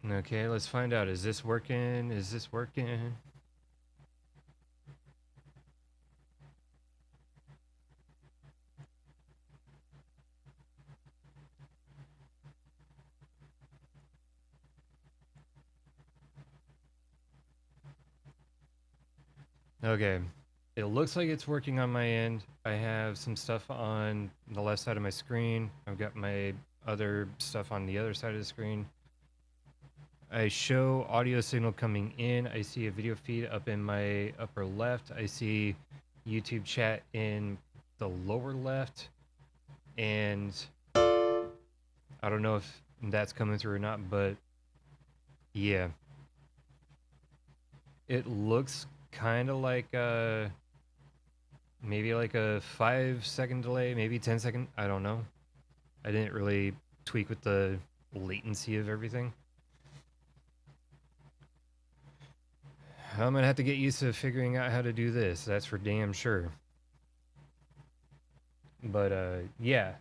Okay, let's find out. Is this working? Is this working? Okay. It looks like it's working on my end. I have some stuff on the left side of my screen. I've got my other stuff on the other side of the screen. I show audio signal coming in. I see a video feed up in my upper left. I see YouTube chat in the lower left. And I don't know if that's coming through or not, but yeah. It looks kind of like maybe like a 5-second delay, maybe 10-second. I don't know. I didn't really tweak with the latency of everything. I'm gonna have to get used to figuring out how to do this. That's for damn sure. But yeah.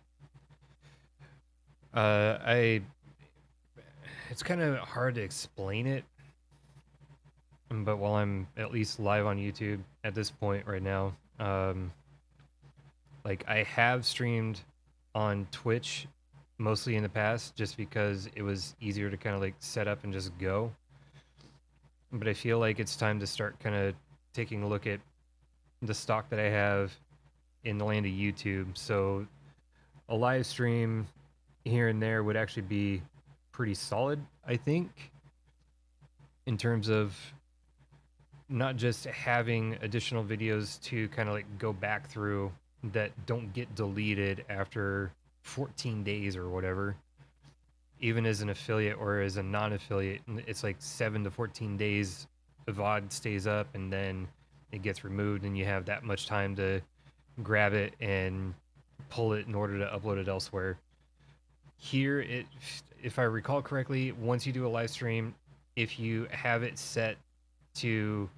It's kind of hard to explain it. But while I'm at least live on YouTube at this point right now, like I have streamed on Twitch mostly in the past just because it was easier to kind of like set up and just go. But I feel like it's time to start kind of taking a look at the stock that I have in the land of YouTube. So a live stream here and there would actually be pretty solid, I think, in terms of not just having additional videos to kind of like go back through that don't get deleted after 14 days or whatever. Even as an affiliate or as a non-affiliate, it's like 7 to 14 days the VOD stays up and then it gets removed and you have that much time to grab it and pull it in order to upload it elsewhere. Here, it, if I recall correctly, once you do a live stream, if you have it set to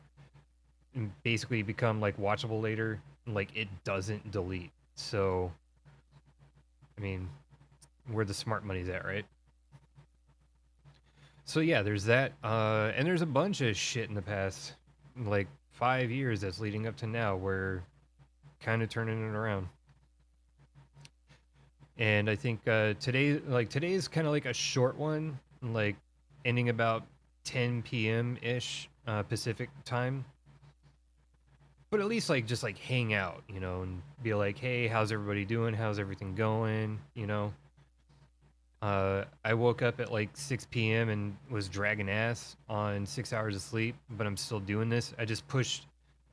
basically become like watchable later, like it doesn't delete. So, I mean, where the smart money's at, right? So yeah, there's that, and there's a bunch of shit in the past, like 5 years that's leading up to now, where kind of turning it around. And I think today is kind of like a short one, like ending about 10 p.m. ish Pacific time. But at least like just like hang out, you know, and be like, hey, how's everybody doing? How's everything going? You know. I woke up at like 6 p.m. and was dragging ass on 6 hours of sleep, but I'm still doing this. I just pushed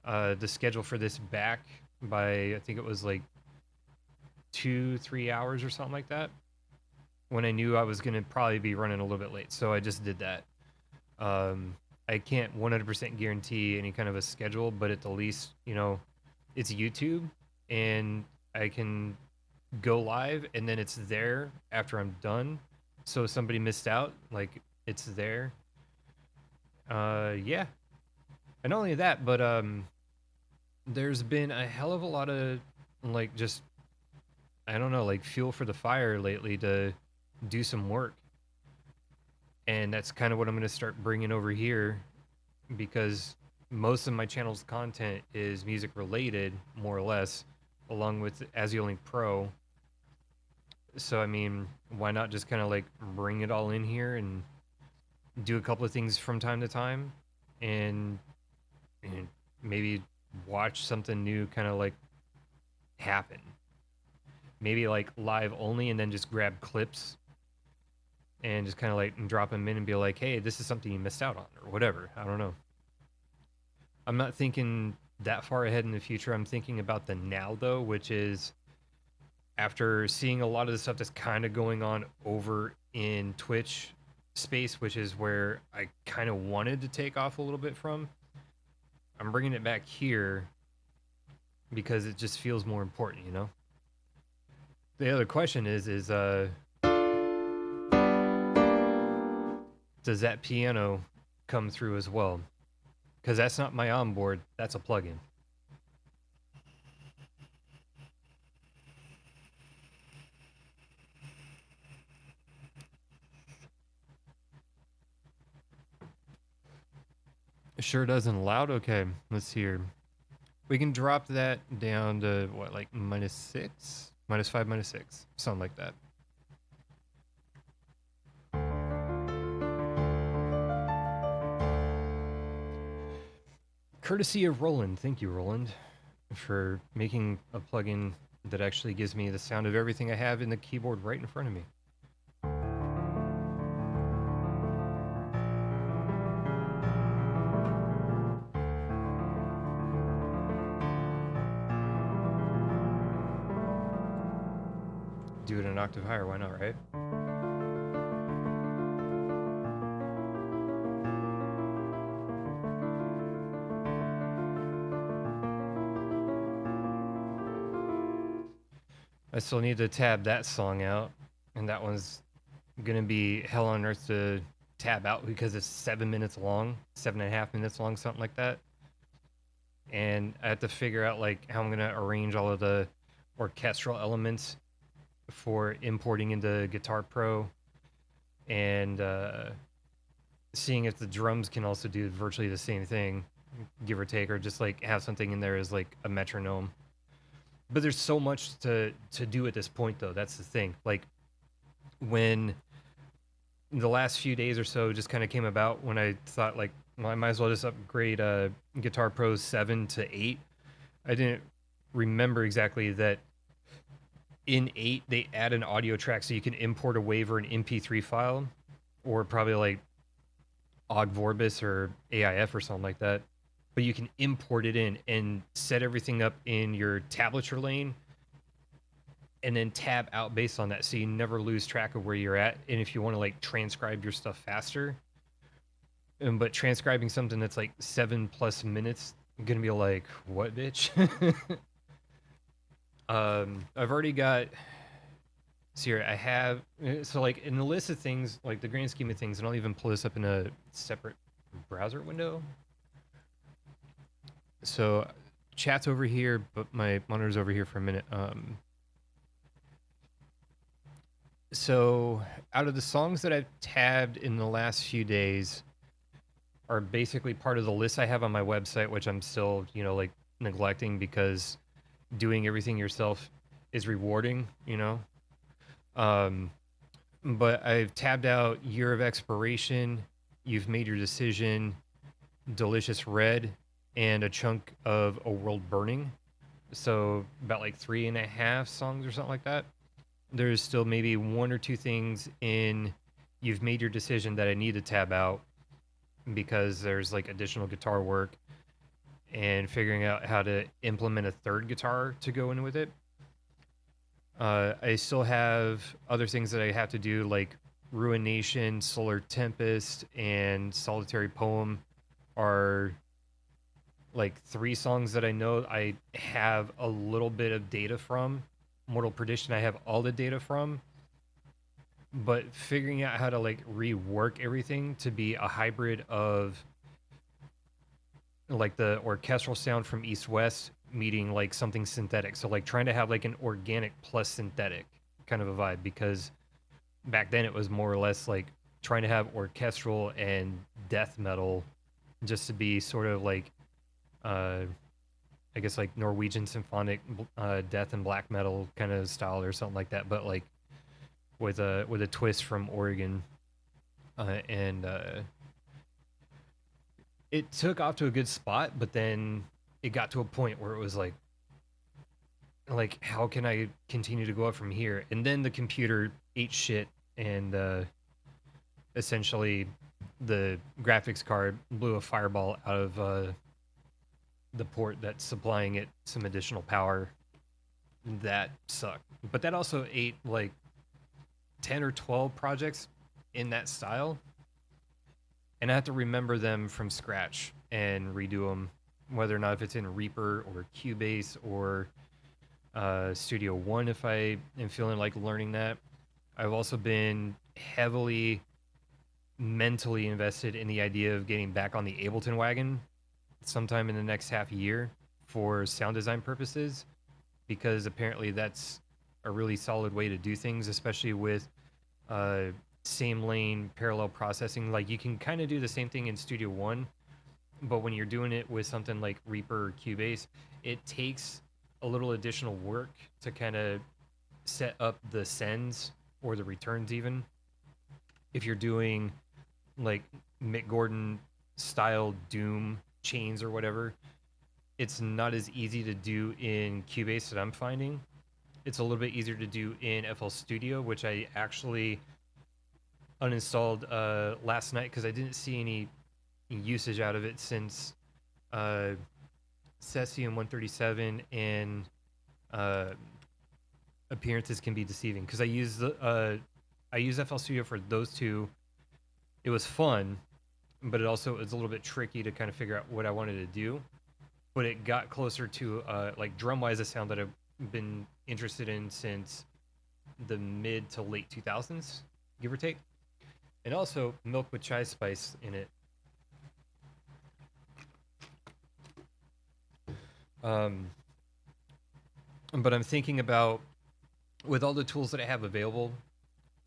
the schedule for this back by, I think it was like 2-3 hours or something like that, when I knew I was going to probably be running a little bit late. So I just did that. I can't 100% guarantee any kind of a schedule, but at the least, you know, it's YouTube and I can go live and then it's there after I'm done. So if somebody missed out, like it's there. Yeah. And not only that, but there's been a hell of a lot of like just, I don't know, like fuel for the fire lately to do some work. And that's kind of what I'm going to start bringing over here, because most of my channel's content is music related, more or less, along with As You Link Pro. So I mean, why not just kind of like bring it all in here and do a couple of things from time to time, and, and maybe watch something new kind of like happen. Maybe like live only, and then just grab clips and just kind of like drop them in and be like, hey, this is something you missed out on or whatever. I don't know. I'm not thinking that far ahead in the future. I'm thinking about the now though, which is after seeing a lot of the stuff that's kind of going on over in Twitch space, which is where I kind of wanted to take off a little bit from. I'm bringing it back here because it just feels more important, you know? The other question is does that piano come through as well? Because that's not my onboard, that's a plugin. Sure doesn't loud. Okay, let's see here. We can drop that down to what, like -6, -5, -6, something like that. Courtesy of Roland. Thank you, Roland, for making a plugin that actually gives me the sound of everything I have in the keyboard right in front of me. Do it an octave higher, why not, right? I still need to tab that song out, and that one's gonna be hell on earth to tab out because it's 7 minutes long, 7.5 minutes long, something like that. And I have to figure out like how I'm gonna arrange all of the orchestral elements for importing into Guitar Pro, and seeing if the drums can also do virtually the same thing, give or take, or just like have something in there as like a metronome. But there's so much to do at this point, though. That's the thing. Like when the last few days or so just kind of came about, when I thought like, well, I might as well just upgrade Guitar Pro 7 to 8. I didn't remember exactly that in 8 they add an audio track so you can import a WAV or an MP3 file, or probably like Ogg Vorbis or AIF or something like that. But you can import it in and set everything up in your tablature lane and then tab out based on that, so you never lose track of where you're at. And if you want to like transcribe your stuff faster, but transcribing something that's like 7+ minutes, I'm gonna be like, what, bitch? I've already got. So here I have. So like in the list of things, like the grand scheme of things, and I'll even pull this up in a separate browser window. So chat's over here, but my monitor's over here for a minute. So out of the songs that I've tabbed in the last few days are basically part of the list I have on my website, which I'm still, like neglecting because doing everything yourself is rewarding, But I've tabbed out Year of Expiration, You've Made Your Decision, Delicious Red, and a chunk of A World Burning. So about like 3.5 songs or something like that. There's still maybe 1 or 2 things in You've Made Your Decision that I need to tab out because there's like additional guitar work and figuring out how to implement a third guitar to go in with it. I still have other things that I have to do, like Ruination, Solar Tempest, and Solitary Poem are like 3 songs that I know I have a little bit of data from. Mortal Perdition I have all the data from, but figuring out how to like rework everything to be a hybrid of like the orchestral sound from East West meeting like something synthetic. So like trying to have like an organic plus synthetic kind of a vibe, because back then it was more or less like trying to have orchestral and death metal just to be sort of like I guess like Norwegian symphonic death and black metal kind of style or something like that, but like with a twist from Oregon. And it took off to a good spot, but then it got to a point where it was like how can I continue to go up from here? And then the computer ate shit, and essentially the graphics card blew a fireball out of the port that's supplying it some additional power. That sucked. But that also ate like 10 or 12 projects in that style, and I have to remember them from scratch and redo them, whether or not if it's in Reaper or Cubase or Studio One if I am feeling like learning that. I've also been heavily mentally invested in the idea of getting back on the Ableton wagon sometime in the next half year for sound design purposes, because apparently that's a really solid way to do things, especially with same lane parallel processing. Like you can kind of do the same thing in Studio One, But when you're doing it with something like Reaper or Cubase, it takes a little additional work to kind of set up the sends or the returns, even if you're doing like Mick Gordon style Doom chains or whatever. It's not as easy to do in Cubase that I'm finding. It's a little bit easier to do in FL Studio, which I actually uninstalled last night because I didn't see any usage out of it since uh, Cesium 137 and uh, appearances can be deceiving. Because I use FL Studio for those two. It was fun, but it also was a little bit tricky to kind of figure out what I wanted to do. But it got closer to like drum wise a sound that I've been interested in since the mid to late 2000s, give or take. And also milk with chai spice in it. But I'm thinking about, with all the tools that I have available,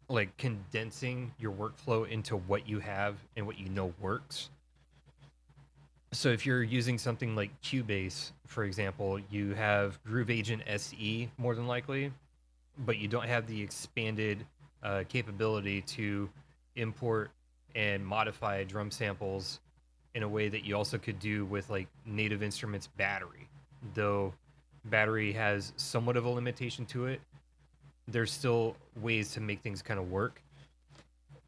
like condensing your workflow into what you have and what you know works. So if you're using something like Cubase, for example, you have Groove Agent SE more than likely, but you don't have the expanded capability to import and modify drum samples in a way that you also could do with like Native Instruments Battery. Though Battery has somewhat of a limitation to it, there's still ways to make things kind of work.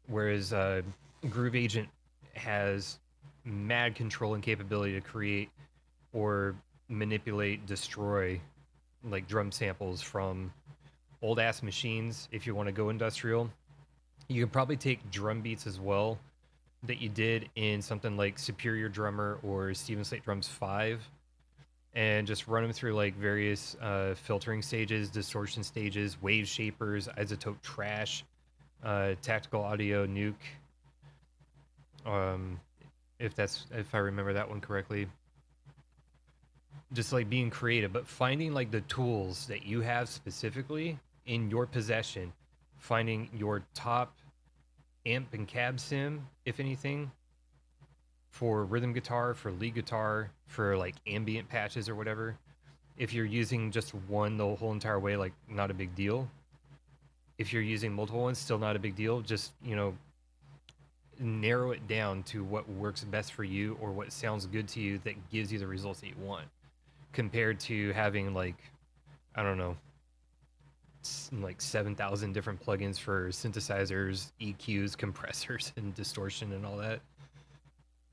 Whereas Groove Agent has mad control and capability to create or manipulate, destroy like drum samples from old ass machines if you want to go industrial. You could probably take drum beats as well that you did in something like Superior Drummer or Steven Slate Drums 5 and just run them through like various filtering stages, distortion stages, wave shapers, isotope trash, tactical audio nuke. If I remember that one correctly. Just like being creative, but finding like the tools that you have specifically in your possession, finding your top amp and cab sim, if anything, for rhythm guitar, for lead guitar, for like ambient patches or whatever. If you're using just one the whole entire way, like not a big deal. If you're using multiple ones, still not a big deal. Just, narrow it down to what works best for you or what sounds good to you that gives you the results that you want, compared to having like, I don't know, like 7,000 different plugins for synthesizers, EQs, compressors, and distortion and all that.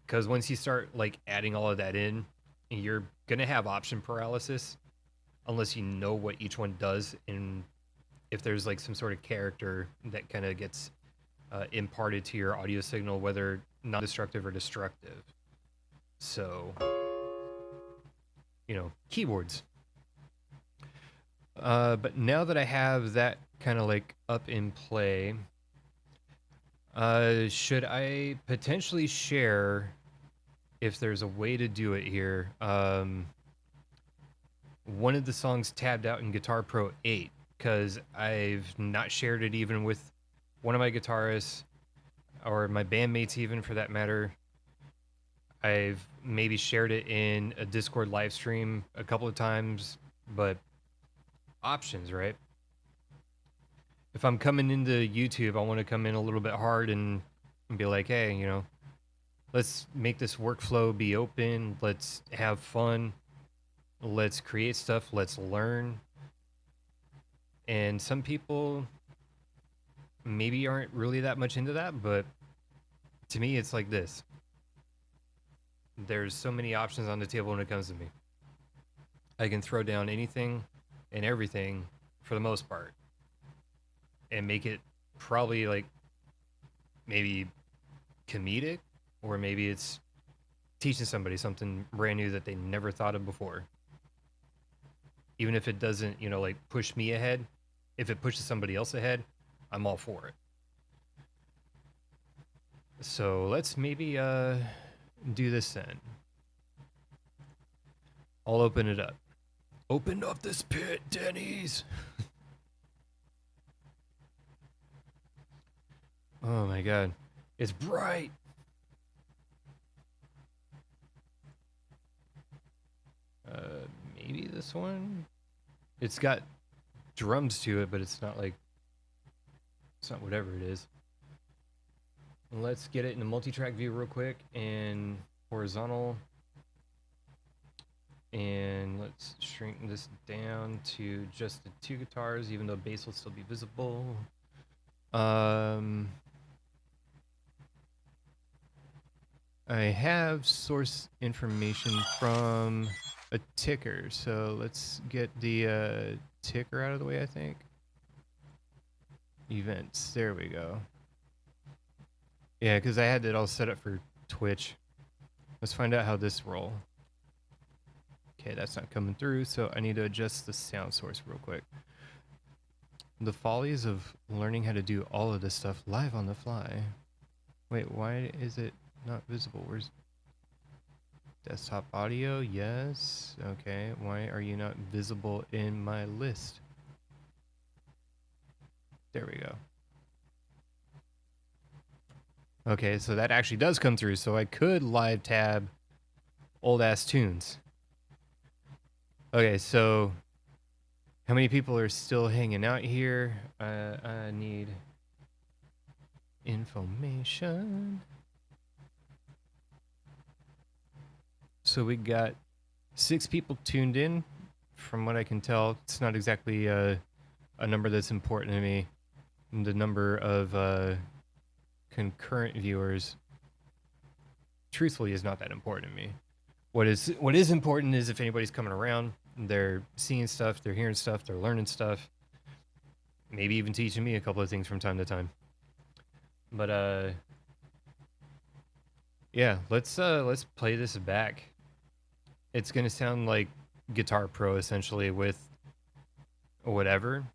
Because once you start like adding all of that in, you're gonna have option paralysis unless you know what each one does, and if there's like some sort of character that kind of gets imparted to your audio signal, whether non-destructive or destructive. So, keyboards. But now that I have that kind of like up in play, should I potentially share, if there's a way to do it here, one of the songs tabbed out in Guitar Pro 8, because I've not shared it even with one of my guitarists or my bandmates, even for that matter. I've maybe shared it in a Discord live stream a couple of times, but options, right? If I'm coming into YouTube, I want to come in a little bit hard and be like, hey, let's make this workflow be open. Let's have fun. Let's create stuff. Let's learn. And some people maybe aren't really that much into that, but to me, it's like this. There's so many options on the table when it comes to me. I can throw down anything and everything for the most part and make it probably like maybe comedic, or maybe it's teaching somebody something brand new that they never thought of before. Even if it doesn't, like push me ahead, if it pushes somebody else ahead, I'm all for it. So let's maybe do this then. I'll open it up. Open up this pit, Denny's. Oh my god. It's bright. this one. It's got drums to it, but it's not like, it's not whatever it is. Let's get it in the multi-track view real quick and horizontal. And let's shrink this down to just the 2 guitars, even though bass will still be visible. I have source information from a ticker, so let's get the ticker out of the way, I think. Events, there we go. Yeah, because I had it all set up for Twitch. Let's find out how this roll. Okay, that's not coming through, so I need to adjust the sound source real quick. The follies of learning how to do all of this stuff live on the fly. Wait, why is it not visible? Where's desktop audio? Yes. Okay, why are you not visible in my list? There we go. Okay, so that actually does come through, so I could live tab old ass tunes. Okay, so how many people are still hanging out here? I need information. So we got 6 people tuned in. From what I can tell, it's not exactly a number that's important to me. The number of concurrent viewers, truthfully, is not that important to me. What is important is if anybody's coming around, they're seeing stuff, they're hearing stuff, they're learning stuff, maybe even teaching me a couple of things from time to time. But yeah, let's play this back. It's gonna sound like Guitar Pro essentially with whatever.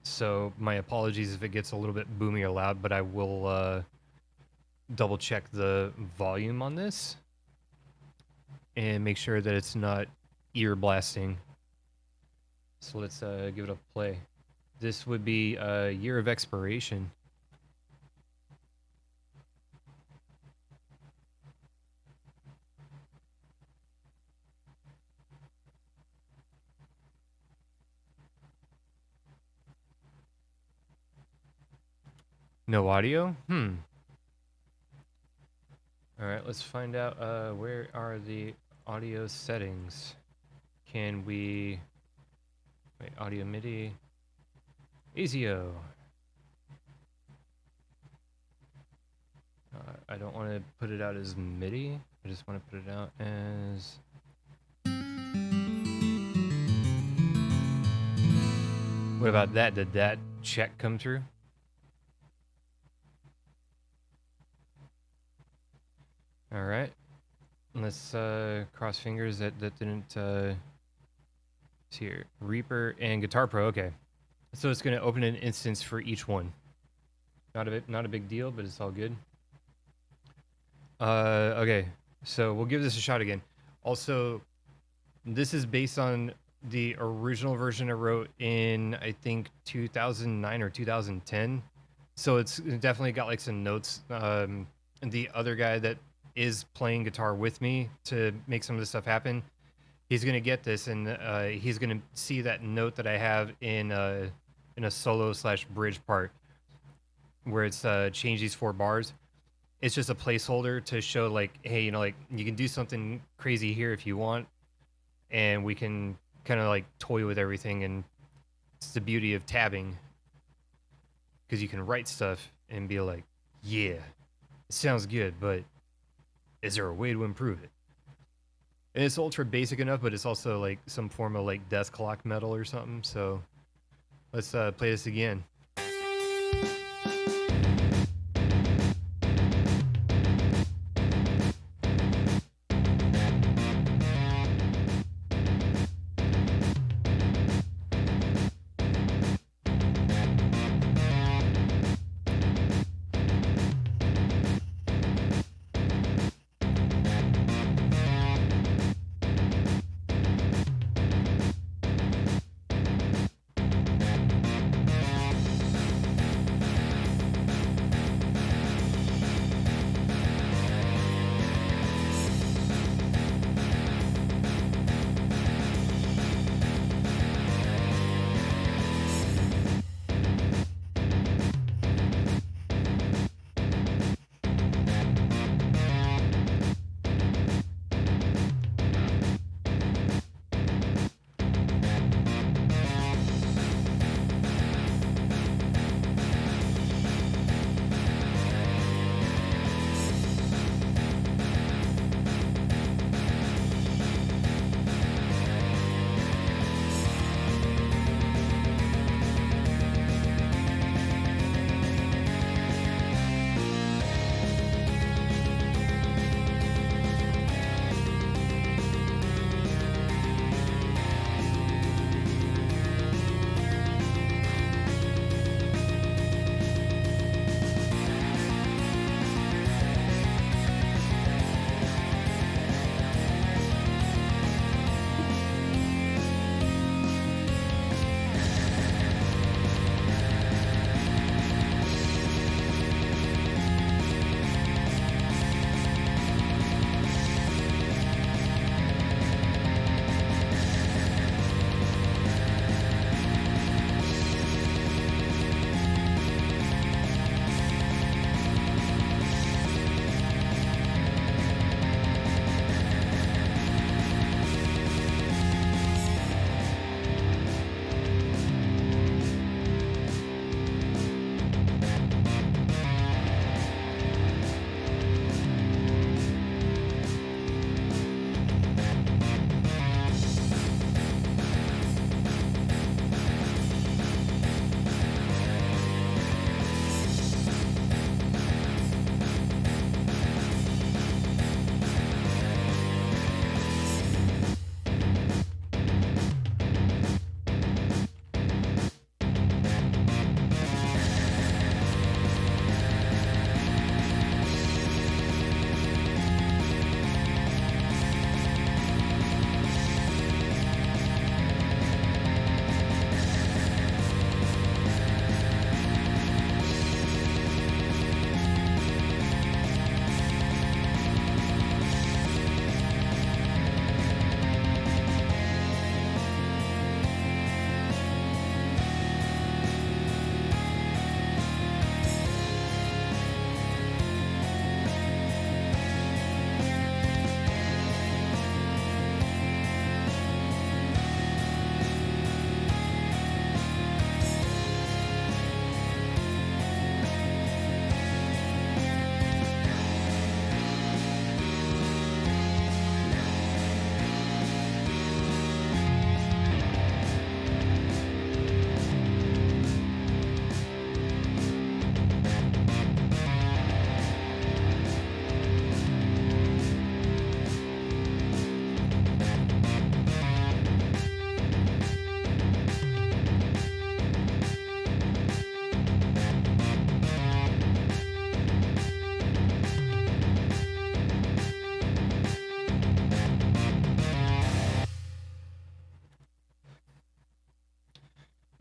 So my apologies if it gets a little bit boomy or loud, but I will double check the volume on this and make sure that it's not ear blasting. So let's give it a play. This would be a year of expiration. No audio? All right, let's find out where are the audio settings. Can we wait, audio MIDI, ASIO. I don't want to put it out as MIDI. I just want to put it out as what about that? Did that check come through? All right, let's cross fingers that didn't here. Reaper and Guitar Pro. Okay, so it's going to open an instance for each one. Not a big deal, but it's all good. Okay, so we'll give this a shot again. Also, this is based on the original version I wrote in, I think, 2009 or 2010. So it's definitely got like some notes. The other guy that is playing guitar with me to make some of this stuff happen, he's gonna get this, and he's gonna see that note that I have in a solo / bridge part where it's change these 4 bars. It's just a placeholder to show like, hey, you know, like you can do something crazy here if you want, and we can kind of like toy with everything. And it's the beauty of tabbing, because you can write stuff and be like, yeah, it sounds good, but is there a way to improve it? And it's ultra basic enough, but it's also like some form of like death clock metal or something. So let's play this again.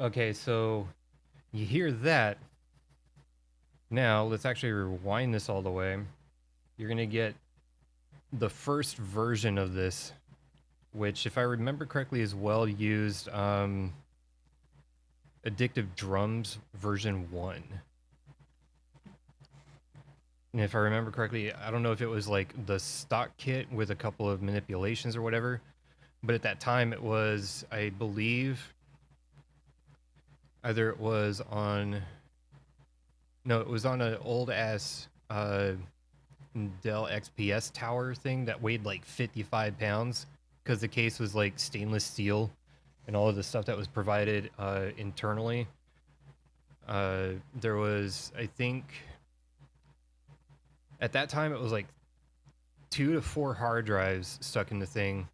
Okay, so you hear that. Now, let's actually rewind this all the way. You're going to get the first version of this, which, if I remember correctly, is well used Addictive Drums version 1. And if I remember correctly, I don't know if it was like the stock kit with a couple of manipulations or whatever, but at that time it was, I believe, either it was on, no, it was on an old ass Dell XPS tower thing that weighed like 55 pounds because the case was like stainless steel and all of the stuff that was provided internally. There was, I think, at that time it was like 2 to 4 hard drives stuck in the thing,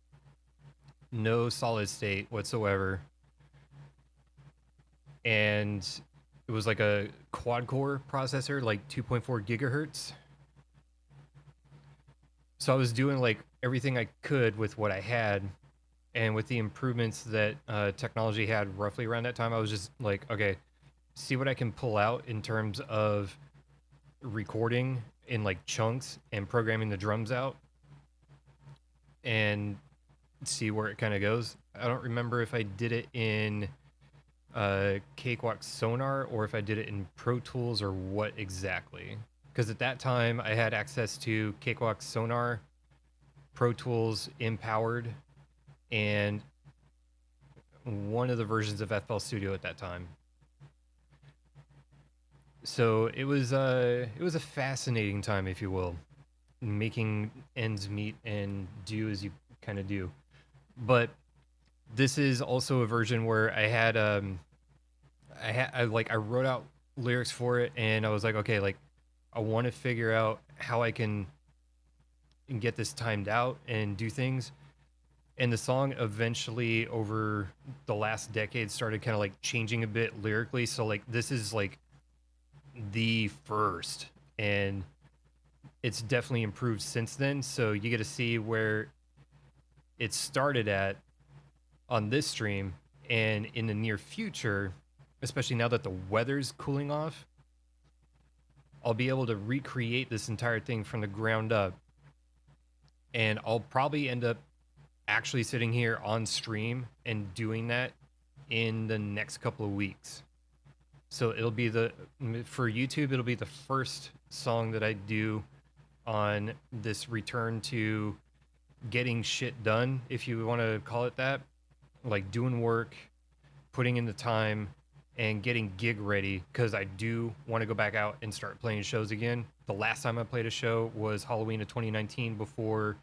no solid state whatsoever, and it was like a quad core processor, like 2.4 gigahertz. So I was doing like everything I could with what I had, and with the improvements that technology had roughly around that time, I was just like, okay, see what I can pull out in terms of recording in like chunks and programming the drums out and see where it kind of goes. I don't remember if I did it in Cakewalk Sonar or if I did it in Pro Tools or what exactly. Because at that time I had access to Cakewalk Sonar, Pro Tools, Empowered, and one of the versions of FL Studio at that time. So it was a fascinating time, if you will, making ends meet and do as you kind of do. But this is also a version where I wrote out lyrics for it, and I was like, okay, like I want to figure out how I can get this timed out and do things. And the song eventually, over the last decade, started kind of like changing a bit lyrically. So like this is like the first, and it's definitely improved since then. So you get to see where it started at on this stream, and in the near future, especially now that the weather's cooling off, I'll be able to recreate this entire thing from the ground up, and I'll probably end up actually sitting here on stream and doing that in the next couple of weeks. So it'll be for YouTube, it'll be the first song that I do on this return to getting shit done, if you want to call it that, like doing work, putting in the time, and getting gig ready, because I do want to go back out and start playing shows again. The last time I played a show was Halloween of 2019 before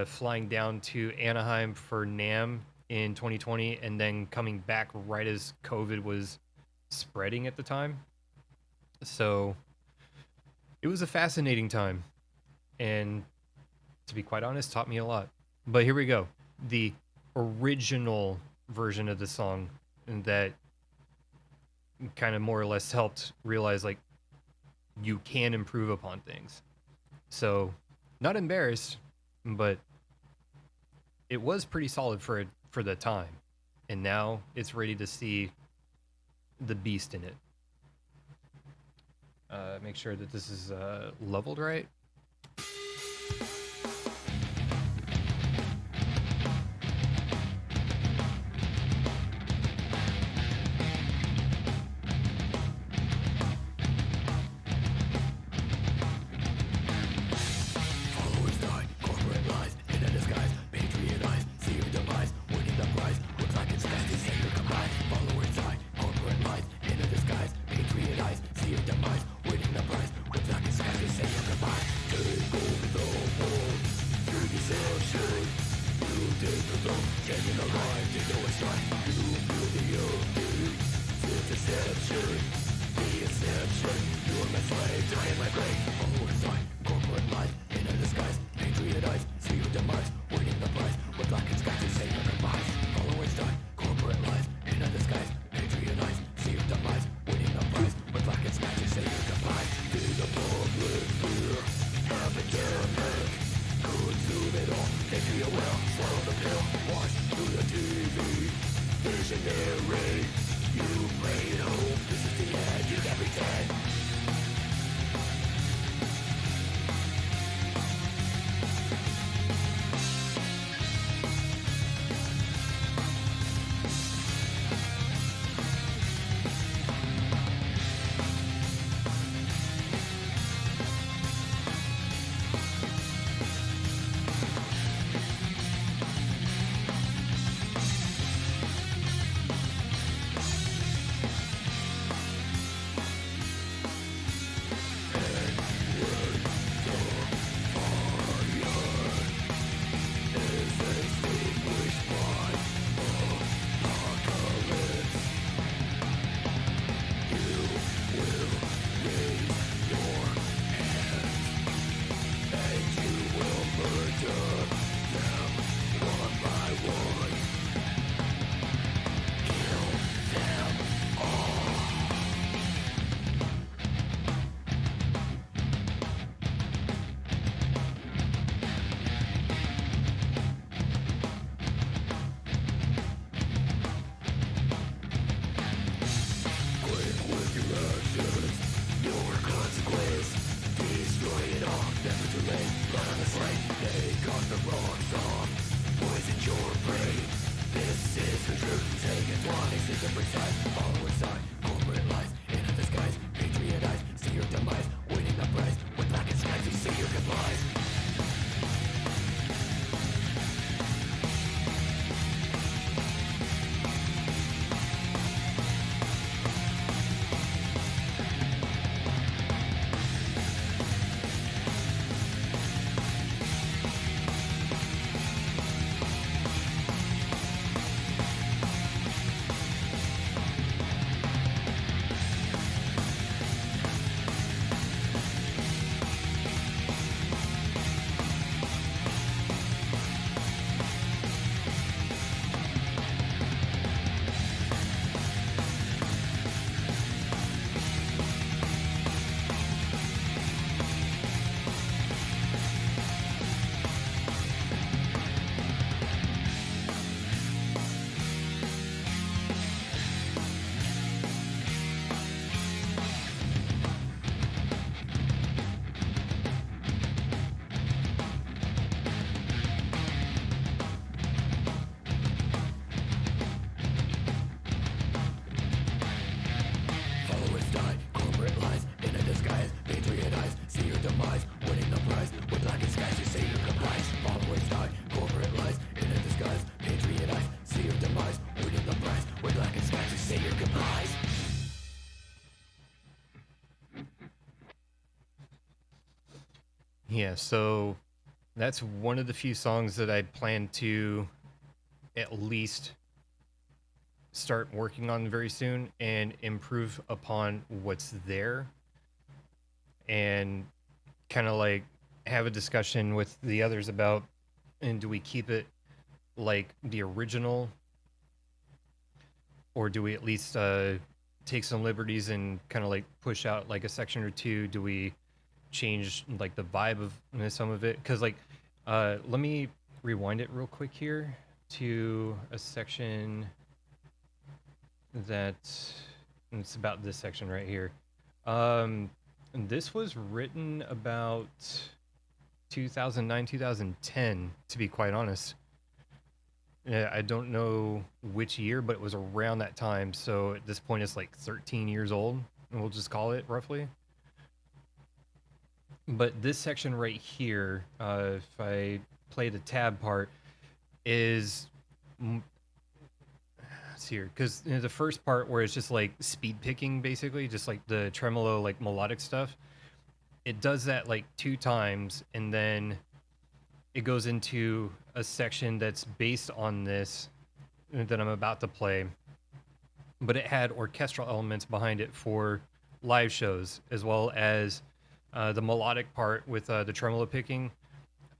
flying down to Anaheim for NAMM in 2020, and then coming back right as COVID was spreading at the time. So it was a fascinating time, and to be quite honest, taught me a lot. But here we go. The original version of the song that kind of more or less helped realize like you can improve upon things. So not embarrassed, but it was pretty solid for the time, and now it's ready to see the beast in it. Make sure that this is leveled right. Yeah, so that's one of the few songs that I plan to at least start working on very soon and improve upon what's there, and kind of like have a discussion with the others about, and do we keep it like the original, or do we at least take some liberties and kind of like push out like a section or two? Do we change like the vibe of some of it? Because like let me rewind it real quick here to a section that it's about this section right here. This was written about 2009, 2010, to be quite honest. Yeah, I don't know which year, but it was around that time. So at this point, it's like 13 years old, and we'll just call it roughly. But this section right here, if I play the tab part, is let's see here, because the first part where it's just like speed picking, basically, just like the tremolo, like melodic stuff, it does that like 2 times, and then it goes into a section that's based on this that I'm about to play, but it had orchestral elements behind it for live shows, as well as the melodic part with the tremolo picking.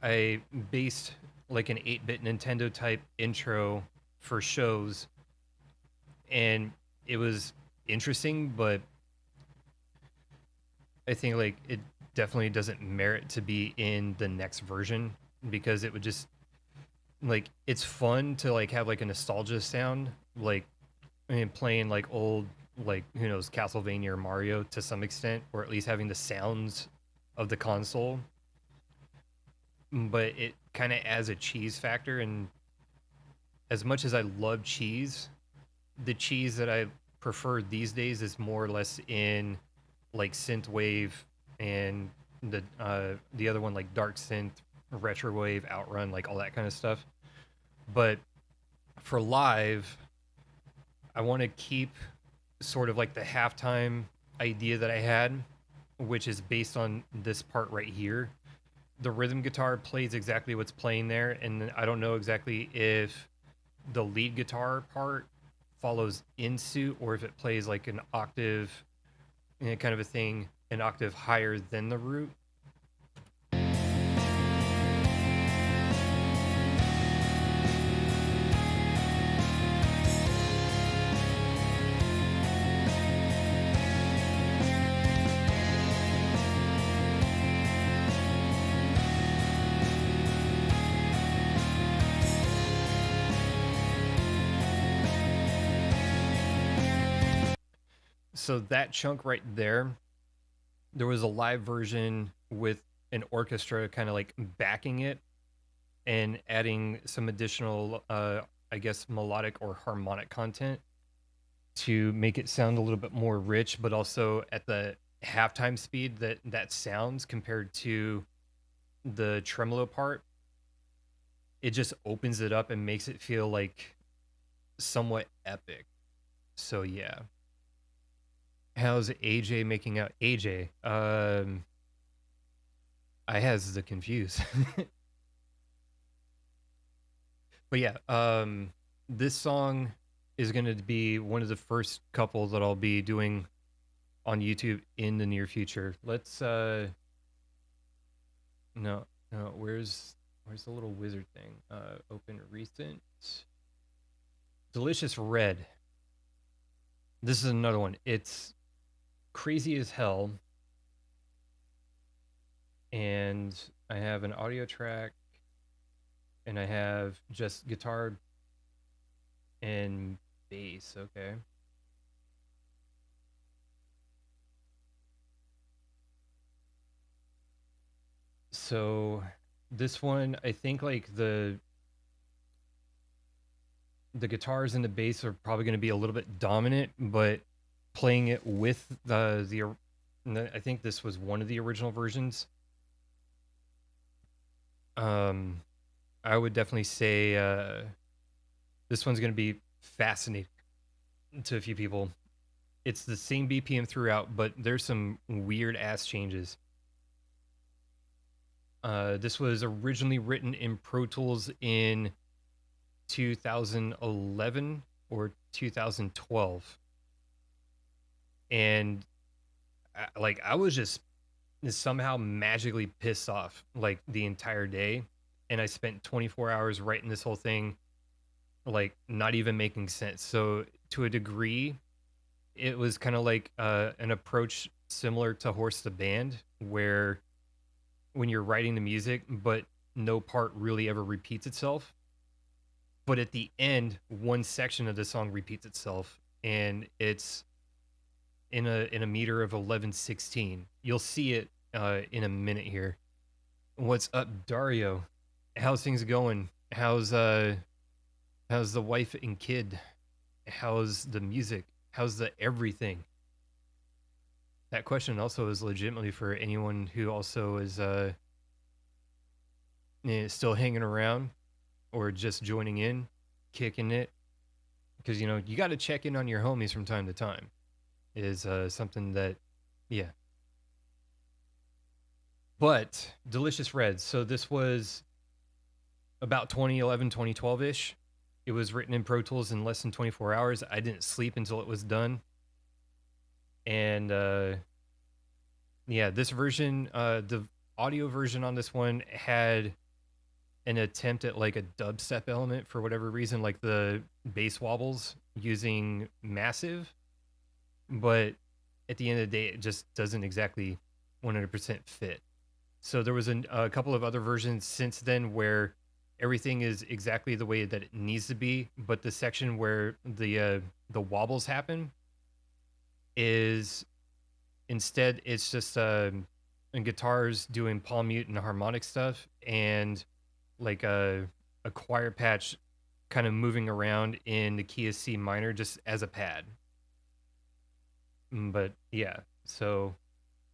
I based like an 8-bit Nintendo type intro for shows, and it was interesting, but I think like it definitely doesn't merit to be in the next version, because it would just like, it's fun to like have like a nostalgia sound, like, I mean, playing like old, like, who knows, Castlevania or Mario to some extent, or at least having the sounds of the console. But it kind of adds a cheese factor, and as much as I love cheese, the cheese that I prefer these days is more or less in like synthwave, and the other one like dark synth, retrowave, outrun, like all that kind of stuff. But for live, I want to keep sort of like the halftime idea that I had, which is based on this part right here. The rhythm guitar plays exactly what's playing there, and I don't know exactly if the lead guitar part follows in suit, or if it plays like an octave, kind of a thing, an octave higher than the root. So that chunk right there was a live version with an orchestra kind of like backing it and adding some additional, I guess, melodic or harmonic content to make it sound a little bit more rich, but also at the halftime speed that sounds compared to the tremolo part. It just opens it up and makes it feel like somewhat epic. So yeah. How's AJ making out? AJ, I has the confused. But yeah, this song is going to be one of the first couple that I'll be doing on YouTube in the near future. Let's no, where's the little wizard thing? Open recent. Delicious Red. This is another one. It's crazy as hell. And I have an audio track, and I have just guitar and bass. Okay. So this one, I think like the guitars and the bass are probably going to be a little bit dominant, but playing it with I think this was one of the original versions. I would definitely say this one's going to be fascinating to a few people. It's the same BPM throughout, but there's some weird ass changes. This was originally written in Pro Tools in 2011 or 2012. And I was just somehow magically pissed off like the entire day. And I spent 24 hours writing this whole thing, like not even making sense. So to a degree, it was kind of like an approach similar to Horse the Band, where when you're writing the music, but no part really ever repeats itself. But at the end, one section of the song repeats itself, and it's in a meter of 11/16. You'll see it in a minute here. What's up, Dario? How's things going? How's the wife and kid? How's the music? How's the everything? That question also is legitimately for anyone who also is still hanging around or just joining in, kicking it. Because, you got to check in on your homies from time to time. Is something that, yeah. But Delicious Reds. So this was about 2011, 2012-ish. It was written in Pro Tools in less than 24 hours. I didn't sleep until it was done. And yeah, this version, the audio version on this one had an attempt at like a dubstep element for whatever reason, like the bass wobbles using Massive. But at the end of the day, it just doesn't exactly 100% fit. So there was a couple of other versions since then where everything is exactly the way that it needs to be, but the section where the wobbles happen is instead it's just guitars doing palm mute and harmonic stuff, and like a choir patch kind of moving around in the key of C minor just as a pad. But yeah, so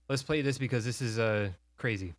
let's play this because this is crazy.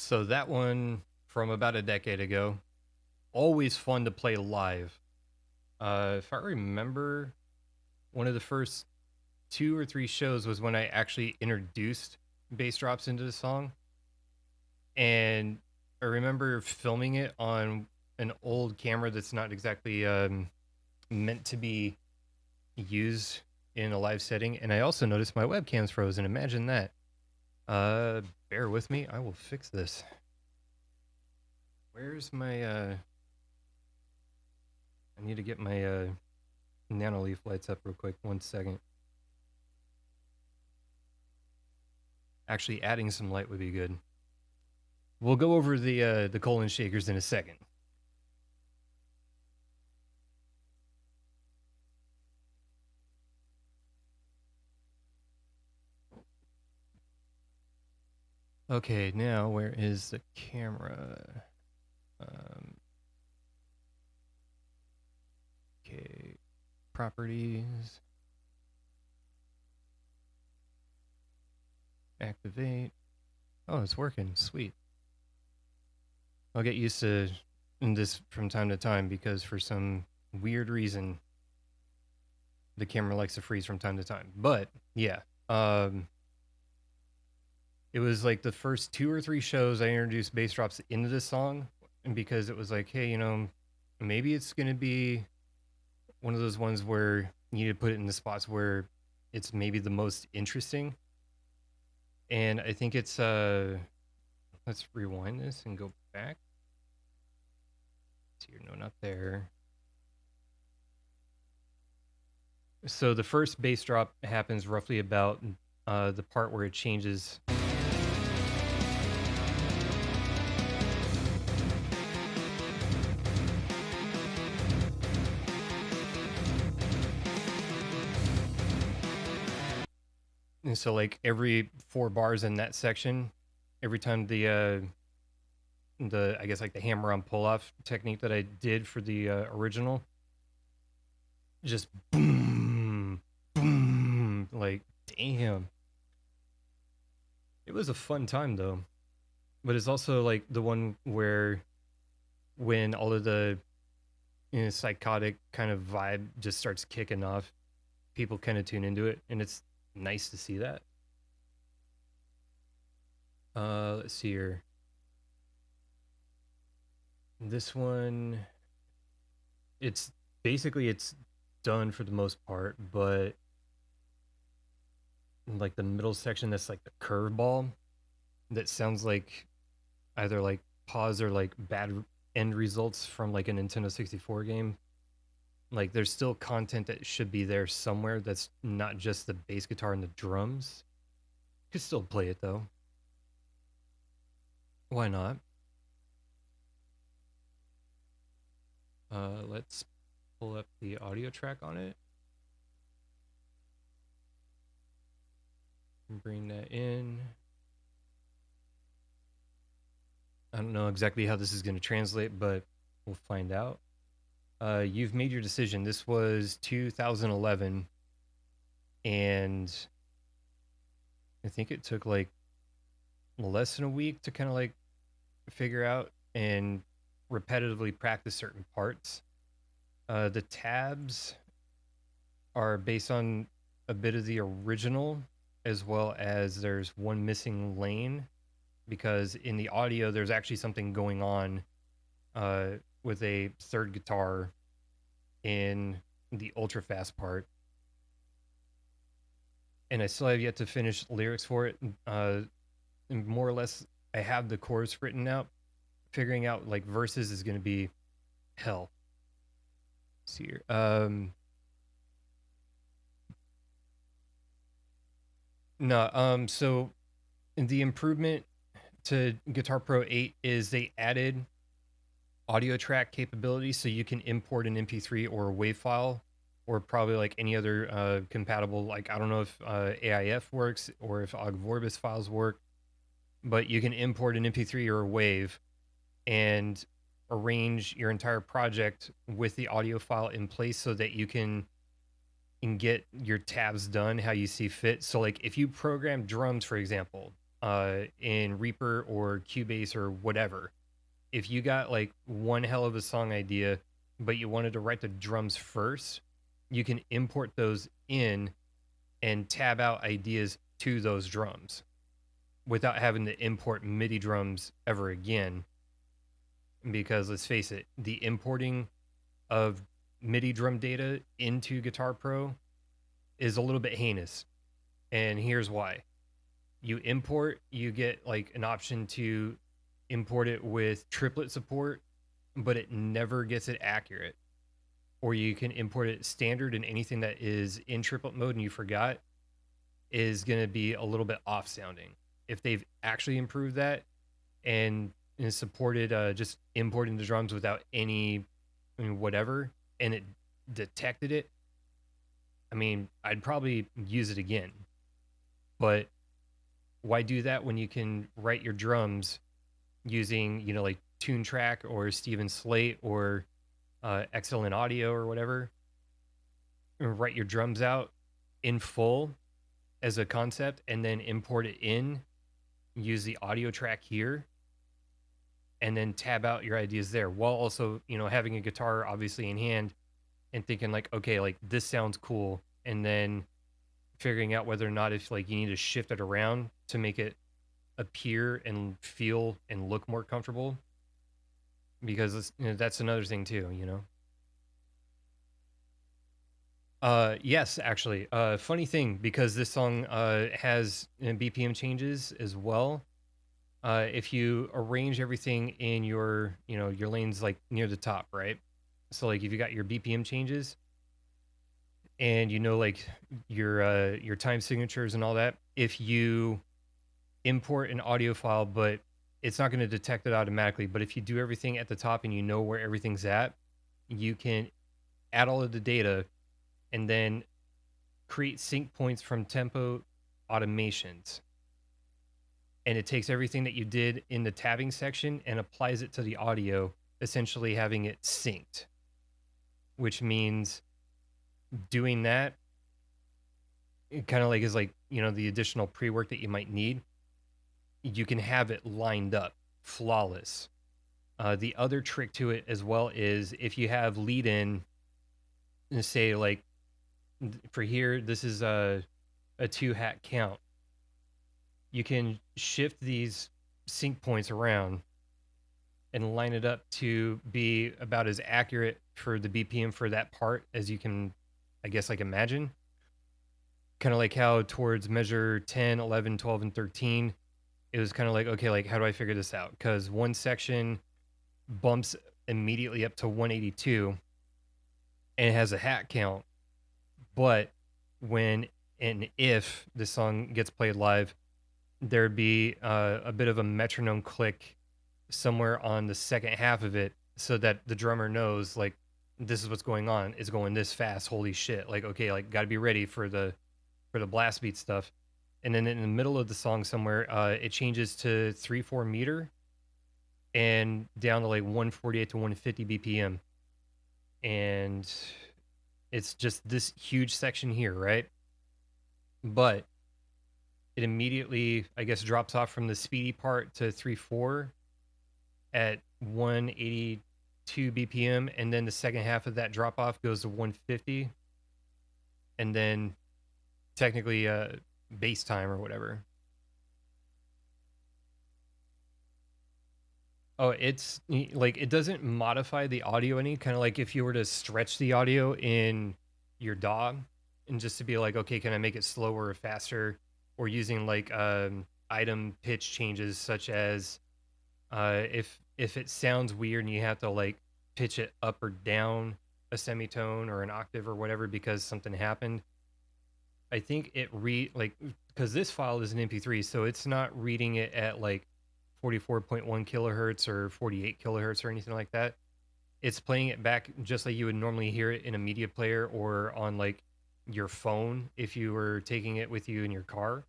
So that one from about a decade ago, always fun to play live. If I remember, one of the first 2 or 3 shows was when I actually introduced bass drops into the song. And I remember filming it on an old camera that's not exactly meant to be used in a live setting. And I also noticed my webcam's frozen. Imagine that. Bear with me. I will fix this. Where's my I need to get my nanoleaf lights up real quick. 1 second. Actually, adding some light would be good. We'll go over the colon shakers in a second. Okay, now where is the camera? Okay, properties. Activate. Oh, it's working. Sweet. I'll get used to this from time to time because for some weird reason the camera likes to freeze from time to time. But yeah, it was like the first 2 or 3 shows I introduced bass drops into this song, and because it was like, hey, you know, maybe it's gonna be one of those ones where you need to put it in the spots where it's maybe the most interesting. And I think it's let's rewind this and go back. Here, no, not there. So the first bass drop happens roughly about the part where it changes. And so like every 4 bars in that section, every time the I guess like the hammer on pull off technique that I did for the original, just boom, boom, like damn. It was a fun time though, but it's also like the one where when all of the psychotic kind of vibe just starts kicking off, people kind of tune into it, and it's nice to see that. Let's see here. This one, it's basically it's done for the most part, but like the middle section that's like the curveball that sounds like either like pause or like bad end results from like a Nintendo 64 game. Like there's still content that should be there somewhere that's not just the bass guitar and the drums. You could still play it though. Why not? Let's pull up the audio track on it. Bring that in. I don't know exactly how this is going to translate, but we'll find out. You've made your decision. This was 2011, and I think it took like less than a week to kind of like figure out and repetitively practice certain parts. The tabs are based on a bit of the original, as well as there's one missing lane because in the audio there's actually something going on with a third guitar in the ultra fast part, and I still have yet to finish lyrics for it. And more or less I have the chorus written out. Figuring out like verses is going to be hell. Let's see here. No, so the improvement to Guitar Pro 8 is they added audio track capability, so you can import an MP3 or a WAV file, or probably like any other compatible, like I don't know if AIF works or if OGG Vorbis files work, but you can import an MP3 or a WAV and arrange your entire project with the audio file in place so that you can get your tabs done how you see fit. So like if you program drums, for example, in Reaper or Cubase or whatever. If you got like one hell of a song idea, but you wanted to write the drums first, you can import those in and tab out ideas to those drums without having to import MIDI drums ever again. Because let's face it, the importing of MIDI drum data into Guitar Pro is a little bit heinous. And here's why. You import, you get like an option to import it with triplet support, but it never gets it accurate. Or you can import it standard, and anything that is in triplet mode and you forgot is going to be a little bit off sounding. If they've actually improved that and supported just importing the drums without any whatever, and it detected it, I mean, I'd probably use it again. But why do that when you can write your drums using, like Tune Track or Steven Slate or Excellent Audio or whatever? Write your drums out in full as a concept and then import it in, use the audio track here, and then tab out your ideas there, while also, having a guitar obviously in hand and thinking like, okay, like this sounds cool, and then figuring out whether or not if like you need to shift it around to make it appear and feel and look more comfortable, because that's another thing too. Yes, actually, funny thing, because this song has BPM changes as well. If you arrange everything in your your lanes like near the top, right? So like if you got your BPM changes and like your time signatures and all that, if you import an audio file, but it's not going to detect it automatically, but if you do everything at the top and you know where everything's at, you can add all of the data and then create sync points from tempo automations. And it takes everything that you did in the tabbing section and applies it to the audio, essentially having it synced, which means doing that kind of like is like, the additional pre-work that you might need. You can have it lined up flawless. The other trick to it as well is if you have lead in, say like for here, this is a 2-hat count. You can shift these sync points around and line it up to be about as accurate for the BPM for that part as you can, I guess, like imagine. Kind of like how towards measure 10, 11, 12, and 13, it was kind of like, okay, like how do I figure this out? Because one section bumps immediately up to 182 and it has a hat count. But when and if the song gets played live, there'd be a bit of a metronome click somewhere on the second half of it, so that the drummer knows like this is what's going on. It's going this fast. Holy shit! Like, okay, like got to be ready for the blast beat stuff. And then in the middle of the song somewhere, it changes to 3/4 meter and down to like 148 to 150 BPM, and it's just this huge section here, right? But it immediately, I guess, drops off from the speedy part to 3/4 at 182 BPM, and then the second half of that drop off goes to 150, and then technically bass time or whatever. Oh, it's like it doesn't modify the audio any, kind of like if you were to stretch the audio in your DAW and just to be like, okay, can I make it slower or faster, or using like item pitch changes, such as if it sounds weird and you have to like pitch it up or down a semitone or an octave or whatever because something happened. I think it because this file is an MP3, so it's not reading it at like 44.1 kilohertz or 48 kilohertz or anything like that. It's playing it back just like you would normally hear it in a media player or on like your phone if you were taking it with you in your car.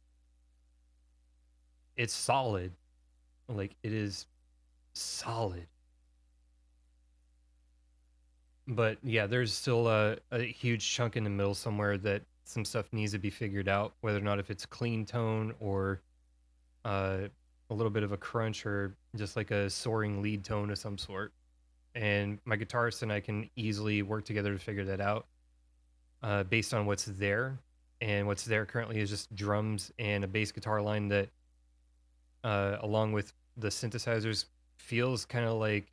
It's solid. Like, it is solid. But yeah, there's still a huge chunk in the middle somewhere that some stuff needs to be figured out, whether or not if it's clean tone or a little bit of a crunch or just like a soaring lead tone of some sort. And my guitarist and I can easily work together to figure that out based on what's there. And what's there currently is just drums and a bass guitar line that, along with the synthesizers, feels kind of like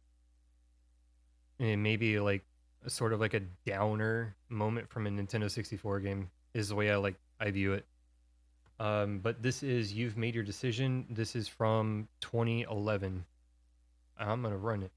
maybe like sort of like a downer moment from a Nintendo 64 game is the way I view it. But this is You've Made Your Decision. This is from 2011. I'm gonna run it.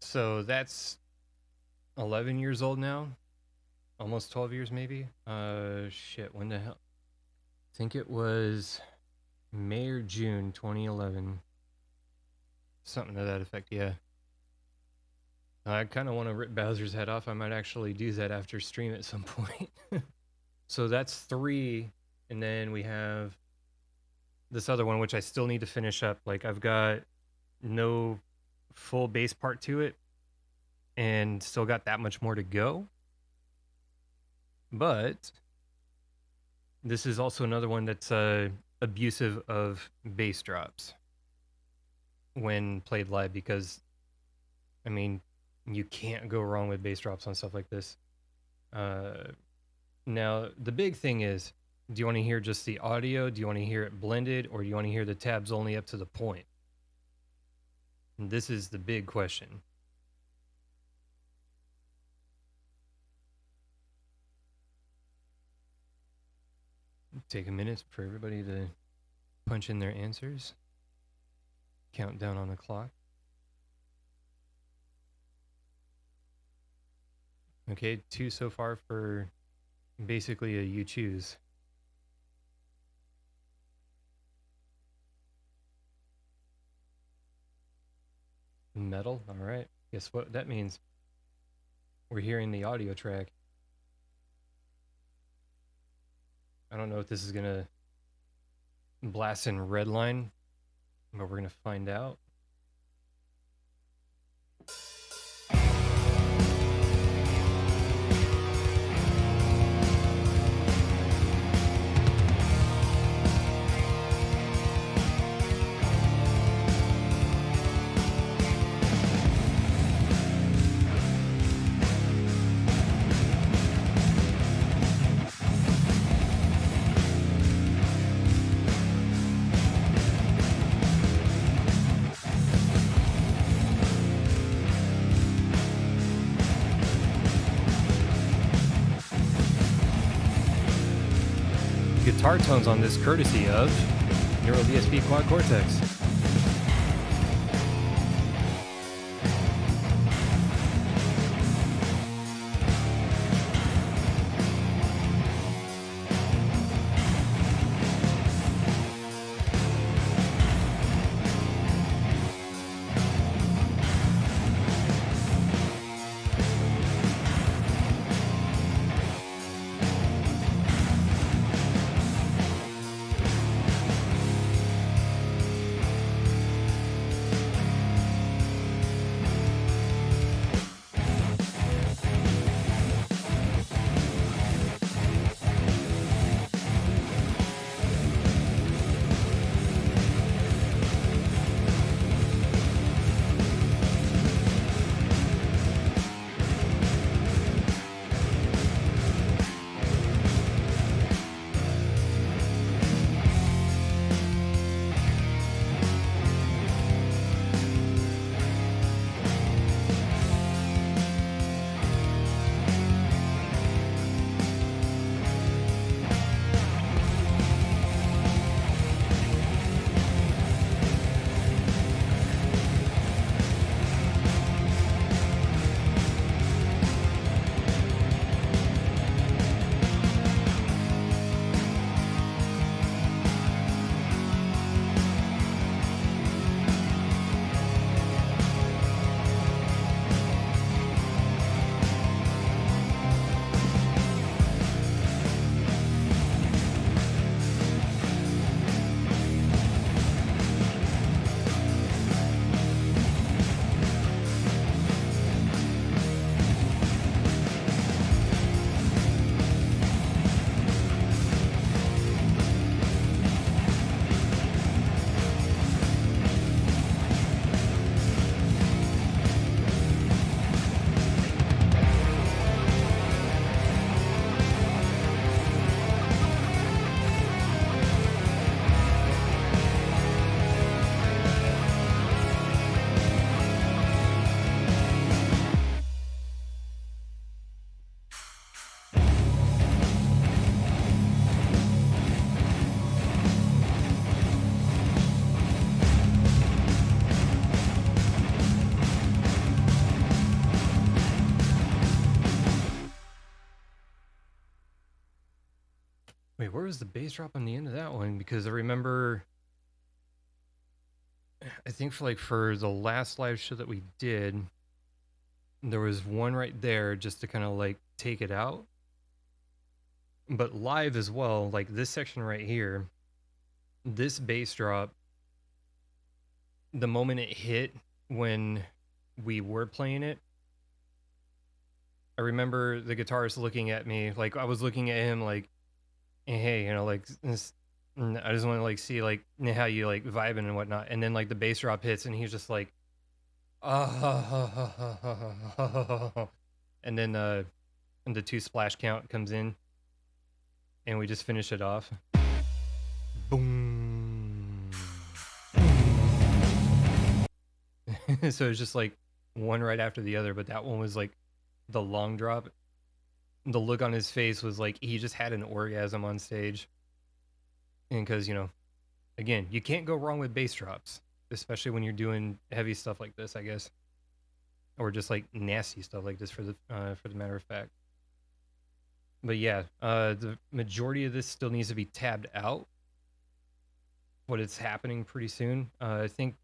So that's 11 years old now, almost 12 years maybe. Shit, when the hell? I think it was May or June 2011. Something to that effect, yeah. I kind of want to rip Bowser's head off. I might actually do that after stream at some point. So that's 3, and then we have this other one, which I still need to finish up. Like, I've got no full bass part to it and still got that much more to go. But this is also another one that's abusive of bass drops when played live, because I mean, you can't go wrong with bass drops on stuff like this. Now, the big thing is, do you want to hear just the audio? Do you want to hear it blended? Or do you want to hear the tabs only up to the point? And this is the big question. Take a minute for everybody to punch in their answers. Countdown on the clock. Okay, 2 so far for basically a you choose. Metal, all right. Guess what that means? We're hearing the audio track. I don't know if this is gonna blast in redline, but we're gonna find out. Guitar tones on this courtesy of Neural DSP Quad Cortex. Wait, where was the bass drop on the end of that one? Because I remember, I think for the last live show that we did, there was one right there just to kind of like take it out. But live as well, like this section right here, this bass drop, the moment it hit, when we were playing it, I remember the guitarist looking at me, like I was looking at him like, hey, you know, like this, I just want to like see like how you like vibing and whatnot. And then like the bass drop hits and he's just like, oh, and then and the 2 splash count comes in and we just finish it off. Boom. So it's just like one right after the other, but that one was like the long drop. The look on his face was like he just had an orgasm on stage. And because, you know, again, you can't go wrong with bass drops, especially when you're doing heavy stuff like this, I guess, or just like nasty stuff like this for the matter of fact. But yeah, the majority of this still needs to be tabbed out, but it's happening pretty soon. I think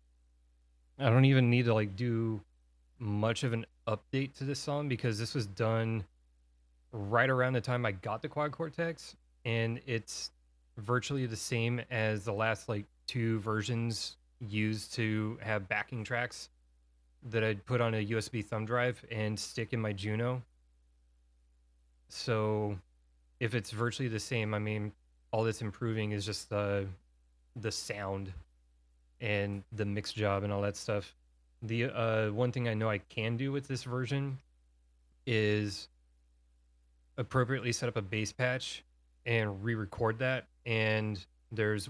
I don't even need to like do much of an update to this song because this was done right around the time I got the Quad Cortex, and it's virtually the same as the last like 2 versions used to have backing tracks that I'd put on a USB thumb drive and stick in my Juno. So if it's virtually the same, I mean, all that's improving is just the sound and the mix job and all that stuff. The one thing I know I can do with this version is appropriately set up a bass patch and re-record that, and there's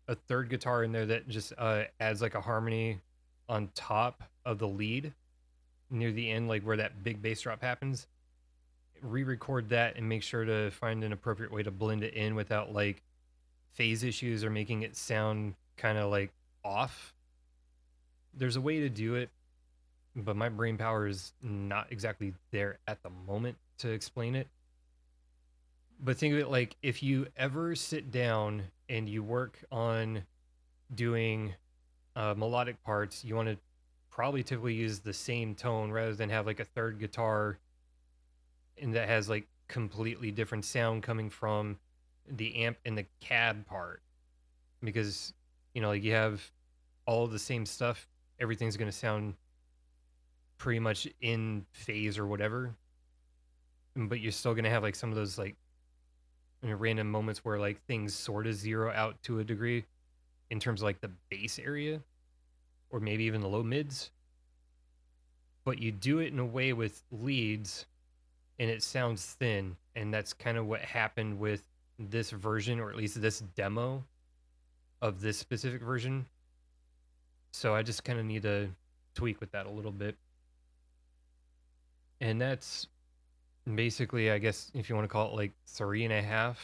a third guitar in there that just adds like a harmony on top of the lead near the end, like where that big bass drop happens. Re-record that and make sure to find an appropriate way to blend it in without like phase issues or making it sound kind of like off. There's a way to do it, but my brain power is not exactly there at the moment to explain it. But think of it like if you ever sit down and you work on doing melodic parts, you want to probably typically use the same tone rather than have like a third guitar and that has like completely different sound coming from the amp and the cab part, because you know, like you have all of the same stuff, everything's going to sound pretty much in phase or whatever, but you're still going to have like some of those like random moments where like things sort of zero out to a degree in terms of like the bass area or maybe even the low mids, but you do it in a way with leads and it sounds thin, and that's kind of what happened with this version, or at least this demo of this specific version. So I just kind of need to tweak with that a little bit. And that's basically, I guess, if you want to call it like 3.5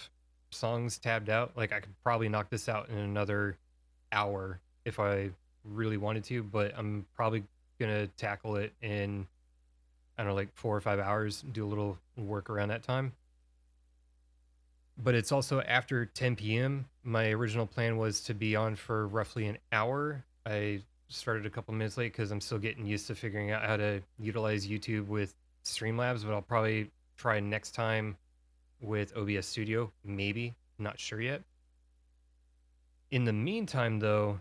songs tabbed out. Like I could probably knock this out in another hour if I really wanted to, but I'm probably gonna tackle it in, I don't know, like 4 or 5 hours, do a little work around that time. But it's also after 10 p.m. My original plan was to be on for roughly an hour. I started a couple minutes late because I'm still getting used to figuring out how to utilize YouTube with Streamlabs, but I'll probably try next time with OBS Studio, maybe, not sure yet. In the meantime, though,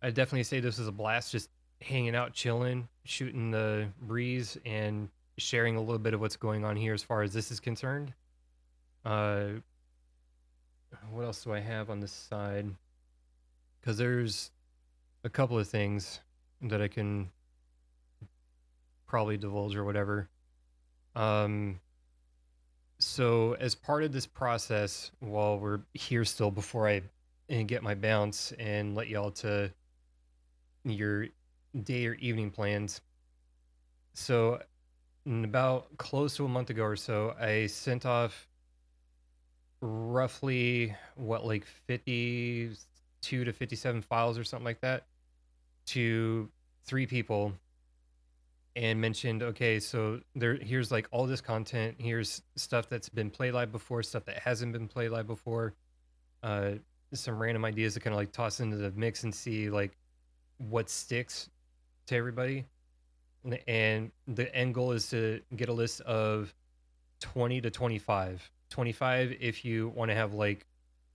I definitely say this was a blast, just hanging out, chilling, shooting the breeze, and sharing a little bit of what's going on here as far as this is concerned. What else do I have on this side? Because there's a couple of things that I can probably divulge or whatever. So as part of this process, while we're here still, before I get my bounce and let y'all to your day or evening plans. So about close to a month ago or so, I sent off roughly like 52 to 57 files or something like that to 3 people and mentioned, okay, so here's like all this content, here's stuff that's been played live before, stuff that hasn't been played live before, some random ideas to kind of like toss into the mix and see like what sticks to everybody. And the end goal is to get a list of 20 to 25 if you want to have like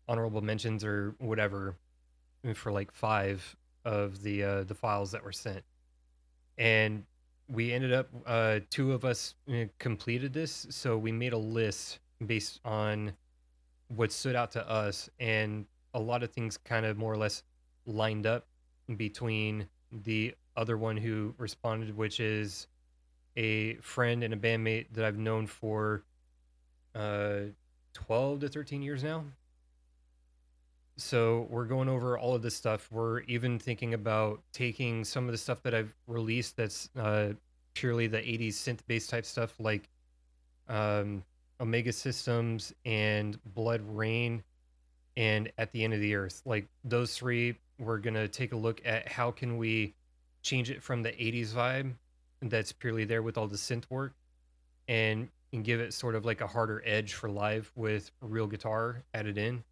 honorable mentions or whatever for like 5 of the files that were sent, and we ended up two of us completed this, so we made a list based on what stood out to us, and a lot of things kind of more or less lined up between the other one who responded, which is a friend and a bandmate that I've known for uh 12 to 13 years now. So we're going over all of this stuff. We're even thinking about taking some of the stuff that I've released that's purely the 80s synth based type stuff, like um, Omega Systems and Blood Rain and At the End of the Earth. Like those three, we're going to take a look at how can we change it from the 80s vibe that's purely there with all the synth work and give it sort of like a harder edge for live with real guitar added in.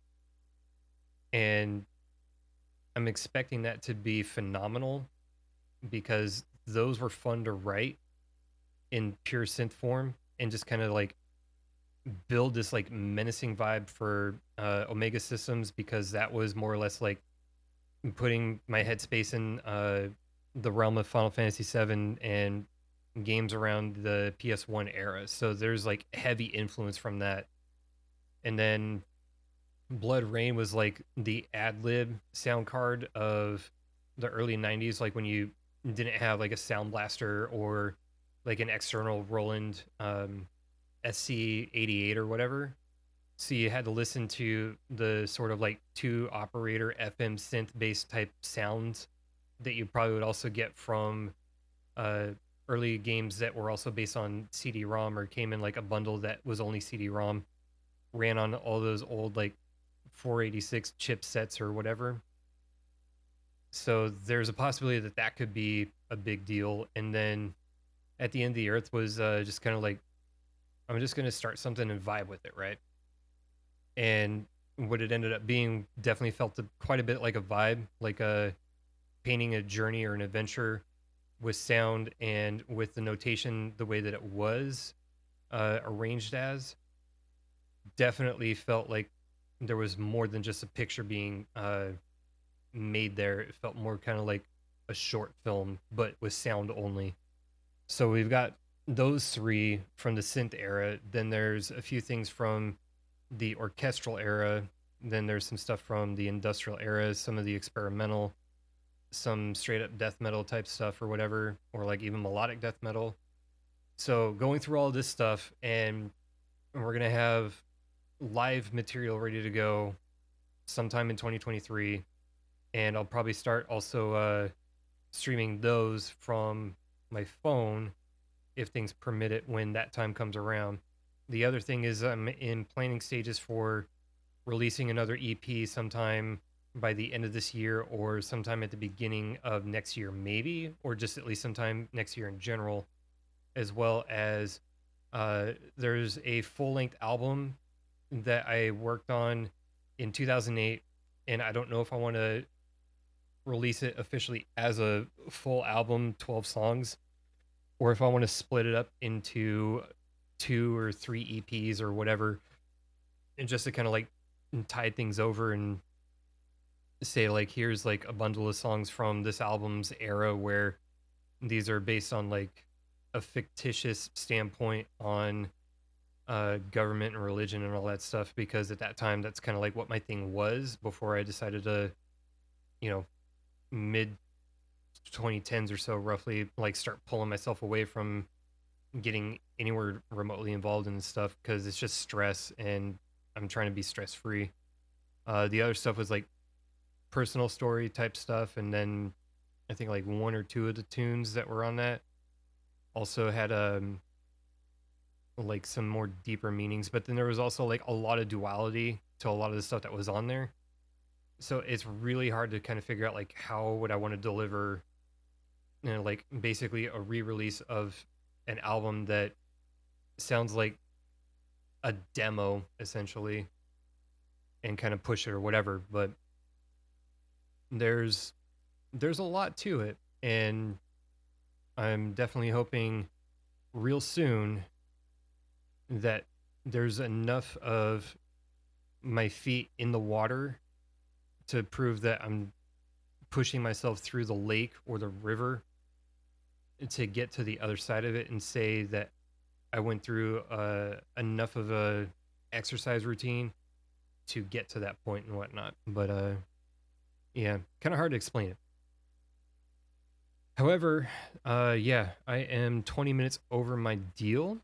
And I'm expecting that to be phenomenal because those were fun to write in pure synth form and just kind of like build this like menacing vibe for Omega Systems, because that was more or less like putting my headspace in the realm of Final Fantasy VII and games around the PS1 era. So there's like heavy influence from that. And then Blood Rain was like the ad lib sound card of the early 90s, like when you didn't have like a sound blaster or like an external Roland SC88 or whatever. So you had to listen to the sort of like two operator FM synth based type sounds that you probably would also get from uh, early games that were also based on CD-ROM or came in like a bundle that was only CD-ROM, ran on all those old like 486 chipsets or whatever. So there's a possibility that that could be a big deal. And then At the End of the Earth was just kind of like, I'm just going to start something and vibe with it, right? And what it ended up being definitely felt quite a bit like a vibe, like a painting a journey or an adventure with sound and with the notation the way that it was arranged as. Definitely felt like there was more than just a picture being made there. It felt more kind of like a short film, but with sound only. So we've got those three from the synth era. Then there's a few things from the orchestral era. Then there's some stuff from the industrial era, some of the experimental, some straight up death metal type stuff or whatever, or like even melodic death metal. So going through all this stuff, and we're going to have live material ready to go sometime in 2023. And I'll probably start also streaming those from my phone if things permit it when that time comes around. The other thing is I'm in planning stages for releasing another EP sometime by the end of this year or sometime at the beginning of next year, maybe, or just at least sometime next year in general, as well as there's a full-length album that I worked on in 2008, and I don't know if I want to release it officially as a full album, 12 songs, or if I want to split it up into 2 or 3 EPs or whatever, and just to kind of like tide things over and say like here's like a bundle of songs from this album's era where these are based on like a fictitious standpoint on government and religion and all that stuff, because at that time that's kind of like what my thing was before I decided to, you know, mid 2010s or so roughly, like start pulling myself away from getting anywhere remotely involved in this stuff because it's just stress and I'm trying to be stress free. The other stuff was like personal story type stuff, and then I think like 1 or 2 of the tunes that were on that also had like some more deeper meanings, but then there was also like a lot of duality to a lot of the stuff that was on there. So it's really hard to kind of figure out like how would I want to deliver, you know, like basically a re-release of an album that sounds like a demo essentially and kind of push it or whatever. But there's a lot to it, and I'm definitely hoping real soon that there's enough of my feet in the water to prove that I'm pushing myself through the lake or the river to get to the other side of it and say that I went through enough of a exercise routine to get to that point and whatnot. But yeah, kind of hard to explain it. However, yeah, I am 20 minutes over my deal.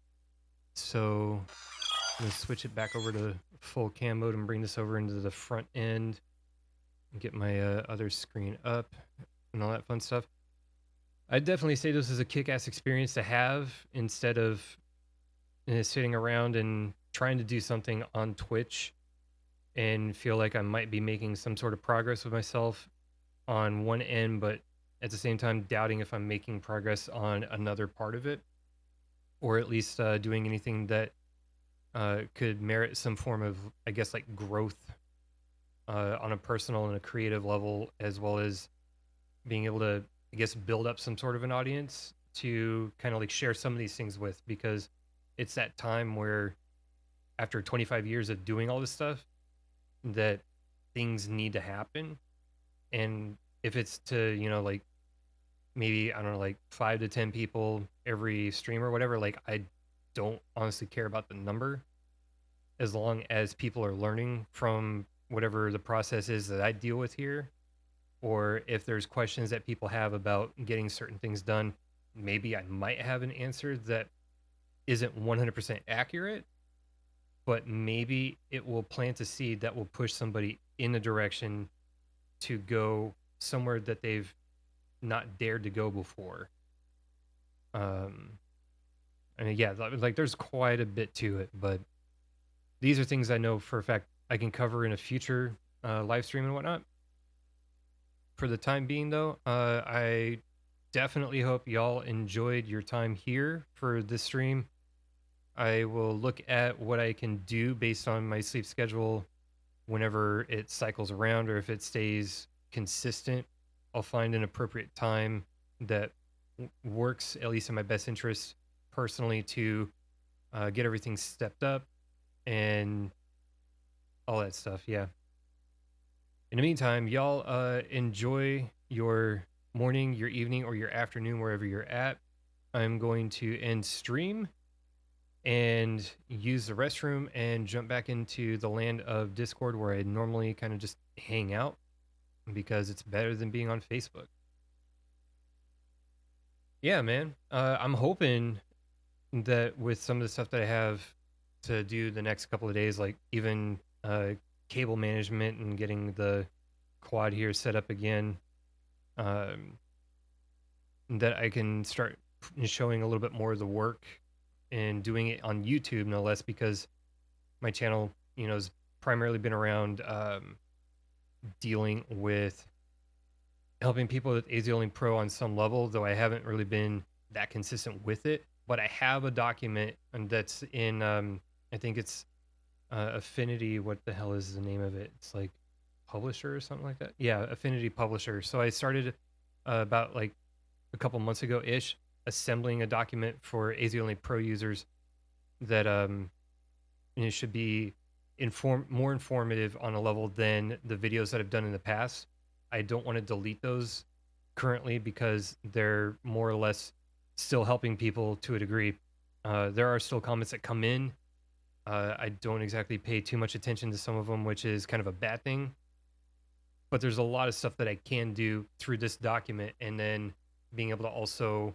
So I'm going to switch it back over to full cam mode and bring this over into the front end and get my other screen up and all that fun stuff. I'd definitely say this is a kick-ass experience to have instead of sitting around and trying to do something on Twitch and feel like I might be making some sort of progress with myself on one end, but at the same time doubting if I'm making progress on another part of it, or at least doing anything that could merit some form of, I guess, like growth on a personal and a creative level, as well as being able to, I guess, build up some sort of an audience to kind of like share some of these things with, because it's that time where after 25 years of doing all this stuff that things need to happen. And if it's to, you know, like maybe, I don't know, like 5 to 10 people every stream or whatever, like I don't honestly care about the number as long as people are learning from whatever the process is that I deal with here. Or if there's questions that people have about getting certain things done, maybe I might have an answer that isn't 100% accurate, but maybe it will plant a seed that will push somebody in a direction to go somewhere that they've not dared to go before. I mean, yeah, like there's quite a bit to it, but these are things I know for a fact I can cover in a future live stream and whatnot. For the time being, though, I definitely hope y'all enjoyed your time here for this stream. I will look at what I can do based on my sleep schedule whenever it cycles around, or if it stays consistent. I'll find an appropriate time that works, at least in my best interest personally, to get everything stepped up and all that stuff. Yeah. In the meantime, y'all enjoy your morning, your evening, or your afternoon, wherever you're at. I'm going to end stream and use the restroom and jump back into the land of Discord, where I normally kind of just hang out, because it's better than being on Facebook. Yeah, man. I'm hoping that with some of the stuff that I have to do the next couple of days, like even cable management and getting the quad here set up again, that I can start showing a little bit more of the work and doing it on YouTube, no less, because my channel, you know, has primarily been around dealing with helping people with AZ-Only Pro on some level, though I haven't really been that consistent with it. But I have a document that's in, I think it's Affinity. What the hell is the name of it? It's like Publisher or something like that. Yeah, Affinity Publisher. So I started about like a couple months ago ish, assembling a document for AZ-Only Pro users that it should be more informative on a level than the videos that I've done in the past. I don't want to delete those currently because they're more or less still helping people to a degree. There are still comments that come in. I don't exactly pay too much attention to some of them, which is kind of a bad thing. But there's a lot of stuff that I can do through this document, and then being able to also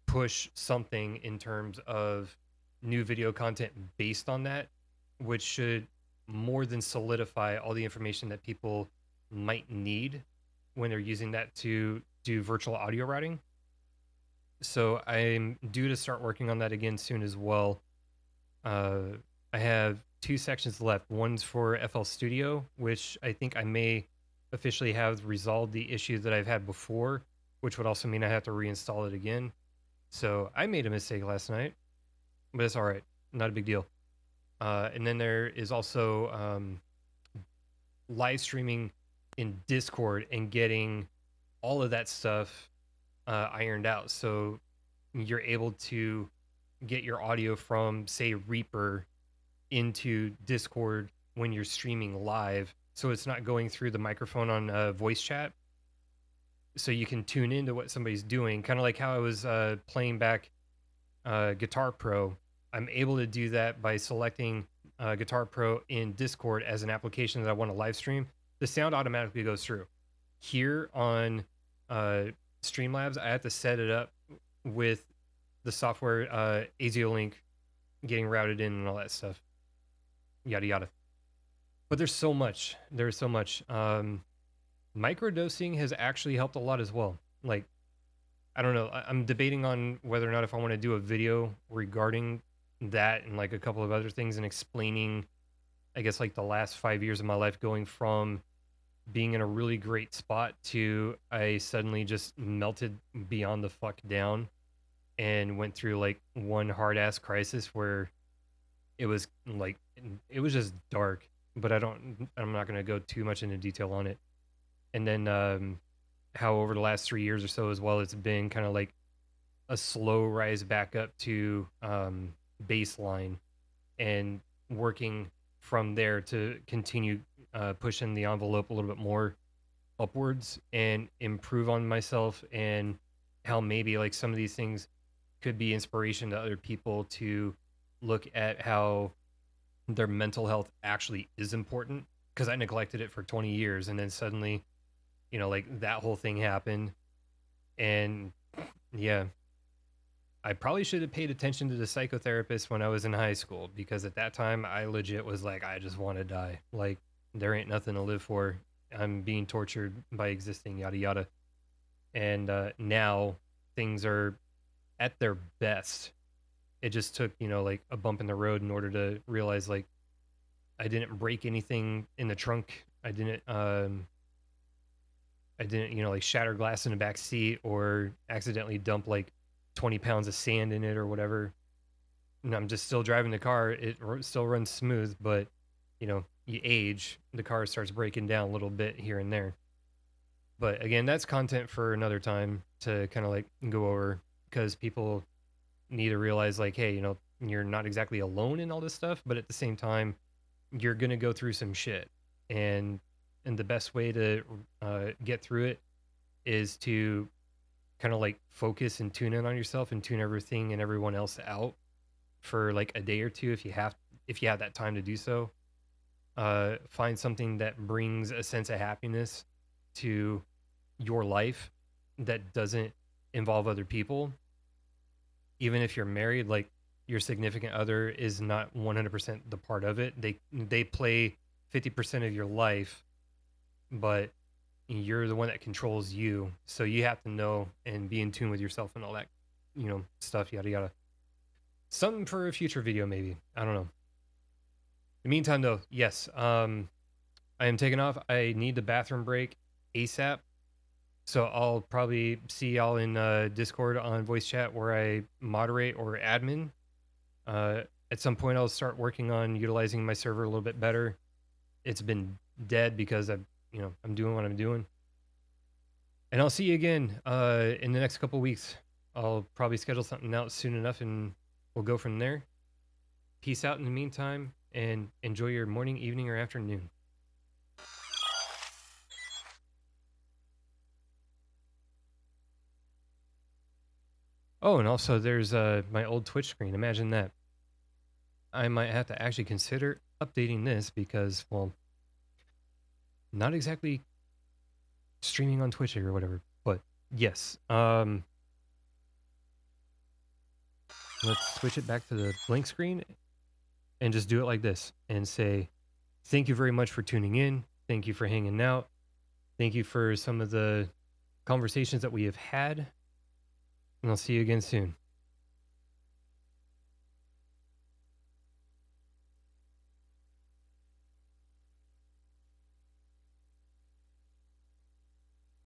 push something in terms of new video content based on that, which should more than solidify all the information that people might need when they're using that to do virtual audio routing. So I'm due to start working on that again soon as well. I have 2 sections left. One's for FL Studio, which I think I may officially have resolved the issue that I've had before, which would also mean I have to reinstall it again. So I made a mistake last night, but it's all right. Not a big deal. And then there is also live streaming in Discord and getting all of that stuff ironed out. So you're able to get your audio from, say, Reaper into Discord when you're streaming live. So it's not going through the microphone on voice chat. so you can tune into what somebody's doing, kind of like how I was playing back Guitar Pro. I'm able to do that by selecting Guitar Pro in Discord as an application that I want to live stream. The sound automatically goes through. Here on Streamlabs, I have to set it up with the software ASIO-Link getting routed in and all that stuff. Yada yada. But there's so much. There's so much. Microdosing has actually helped a lot as well. Like, I don't know. I'm debating on whether or not if I want to do a video regarding that and like a couple of other things and explaining, I guess, like the last 5 years of my life going from being in a really great spot to I suddenly just melted beyond the fuck down and went through like one hard ass crisis where it was like, it was just dark, but I'm not going to go too much into detail on it. And then how over the last 3 years or so as well, it's been kind of like a slow rise back up to baseline and working from there to continue pushing the envelope a little bit more upwards and improve on myself, and how maybe like some of these things could be inspiration to other people to look at how their mental health actually is important, because I neglected it for 20 years and then suddenly, you know, like that whole thing happened. And yeah, I probably should have paid attention to the psychotherapist when I was in high school, because at that time I legit was like, I just want to die. Like, there ain't nothing to live for. I'm being tortured by existing, yada yada. And now things are at their best. It just took, you know, like a bump in the road in order to realize like I didn't break anything in the trunk. I didn't, you know, like shatter glass in the back seat or accidentally dump like 20 pounds of sand in it or whatever. And I'm just still driving the car. It still runs smooth, but you know, you age, the car starts breaking down a little bit here and there. But again, that's content for another time to kind of like go over, because people need to realize like, hey, you know, you're not exactly alone in all this stuff, but at the same time, you're going to go through some shit. And the best way to get through it is to kind of like focus and tune in on yourself and tune everything and everyone else out for like a day or two if you have that time to do so. Find something that brings a sense of happiness to your life that doesn't involve other people. Even if you're married, like your significant other is not 100% the part of it. They play 50% of your life, but you're the one that controls you. So you have to know and be in tune with yourself and all that, you know, stuff, yada yada. Something for a future video, maybe. I don't know. In the meantime, though, yes, I am taking off. I need the bathroom break ASAP. So I'll probably see y'all in Discord on voice chat where I moderate or admin. At some point, I'll start working on utilizing my server a little bit better. It's been dead because I'm doing what I'm doing. And I'll see you again in the next couple weeks. I'll probably schedule something out soon enough, and we'll go from there. Peace out in the meantime, and enjoy your morning, evening, or afternoon. Oh, and also there's my old Twitch screen. Imagine that. I might have to actually consider updating this because, well, not exactly streaming on Twitch or whatever, but yes. Let's switch it back to the blank screen and just do it like this and say, thank you very much for tuning in. Thank you for hanging out. Thank you for some of the conversations that we have had. And I'll see you again soon.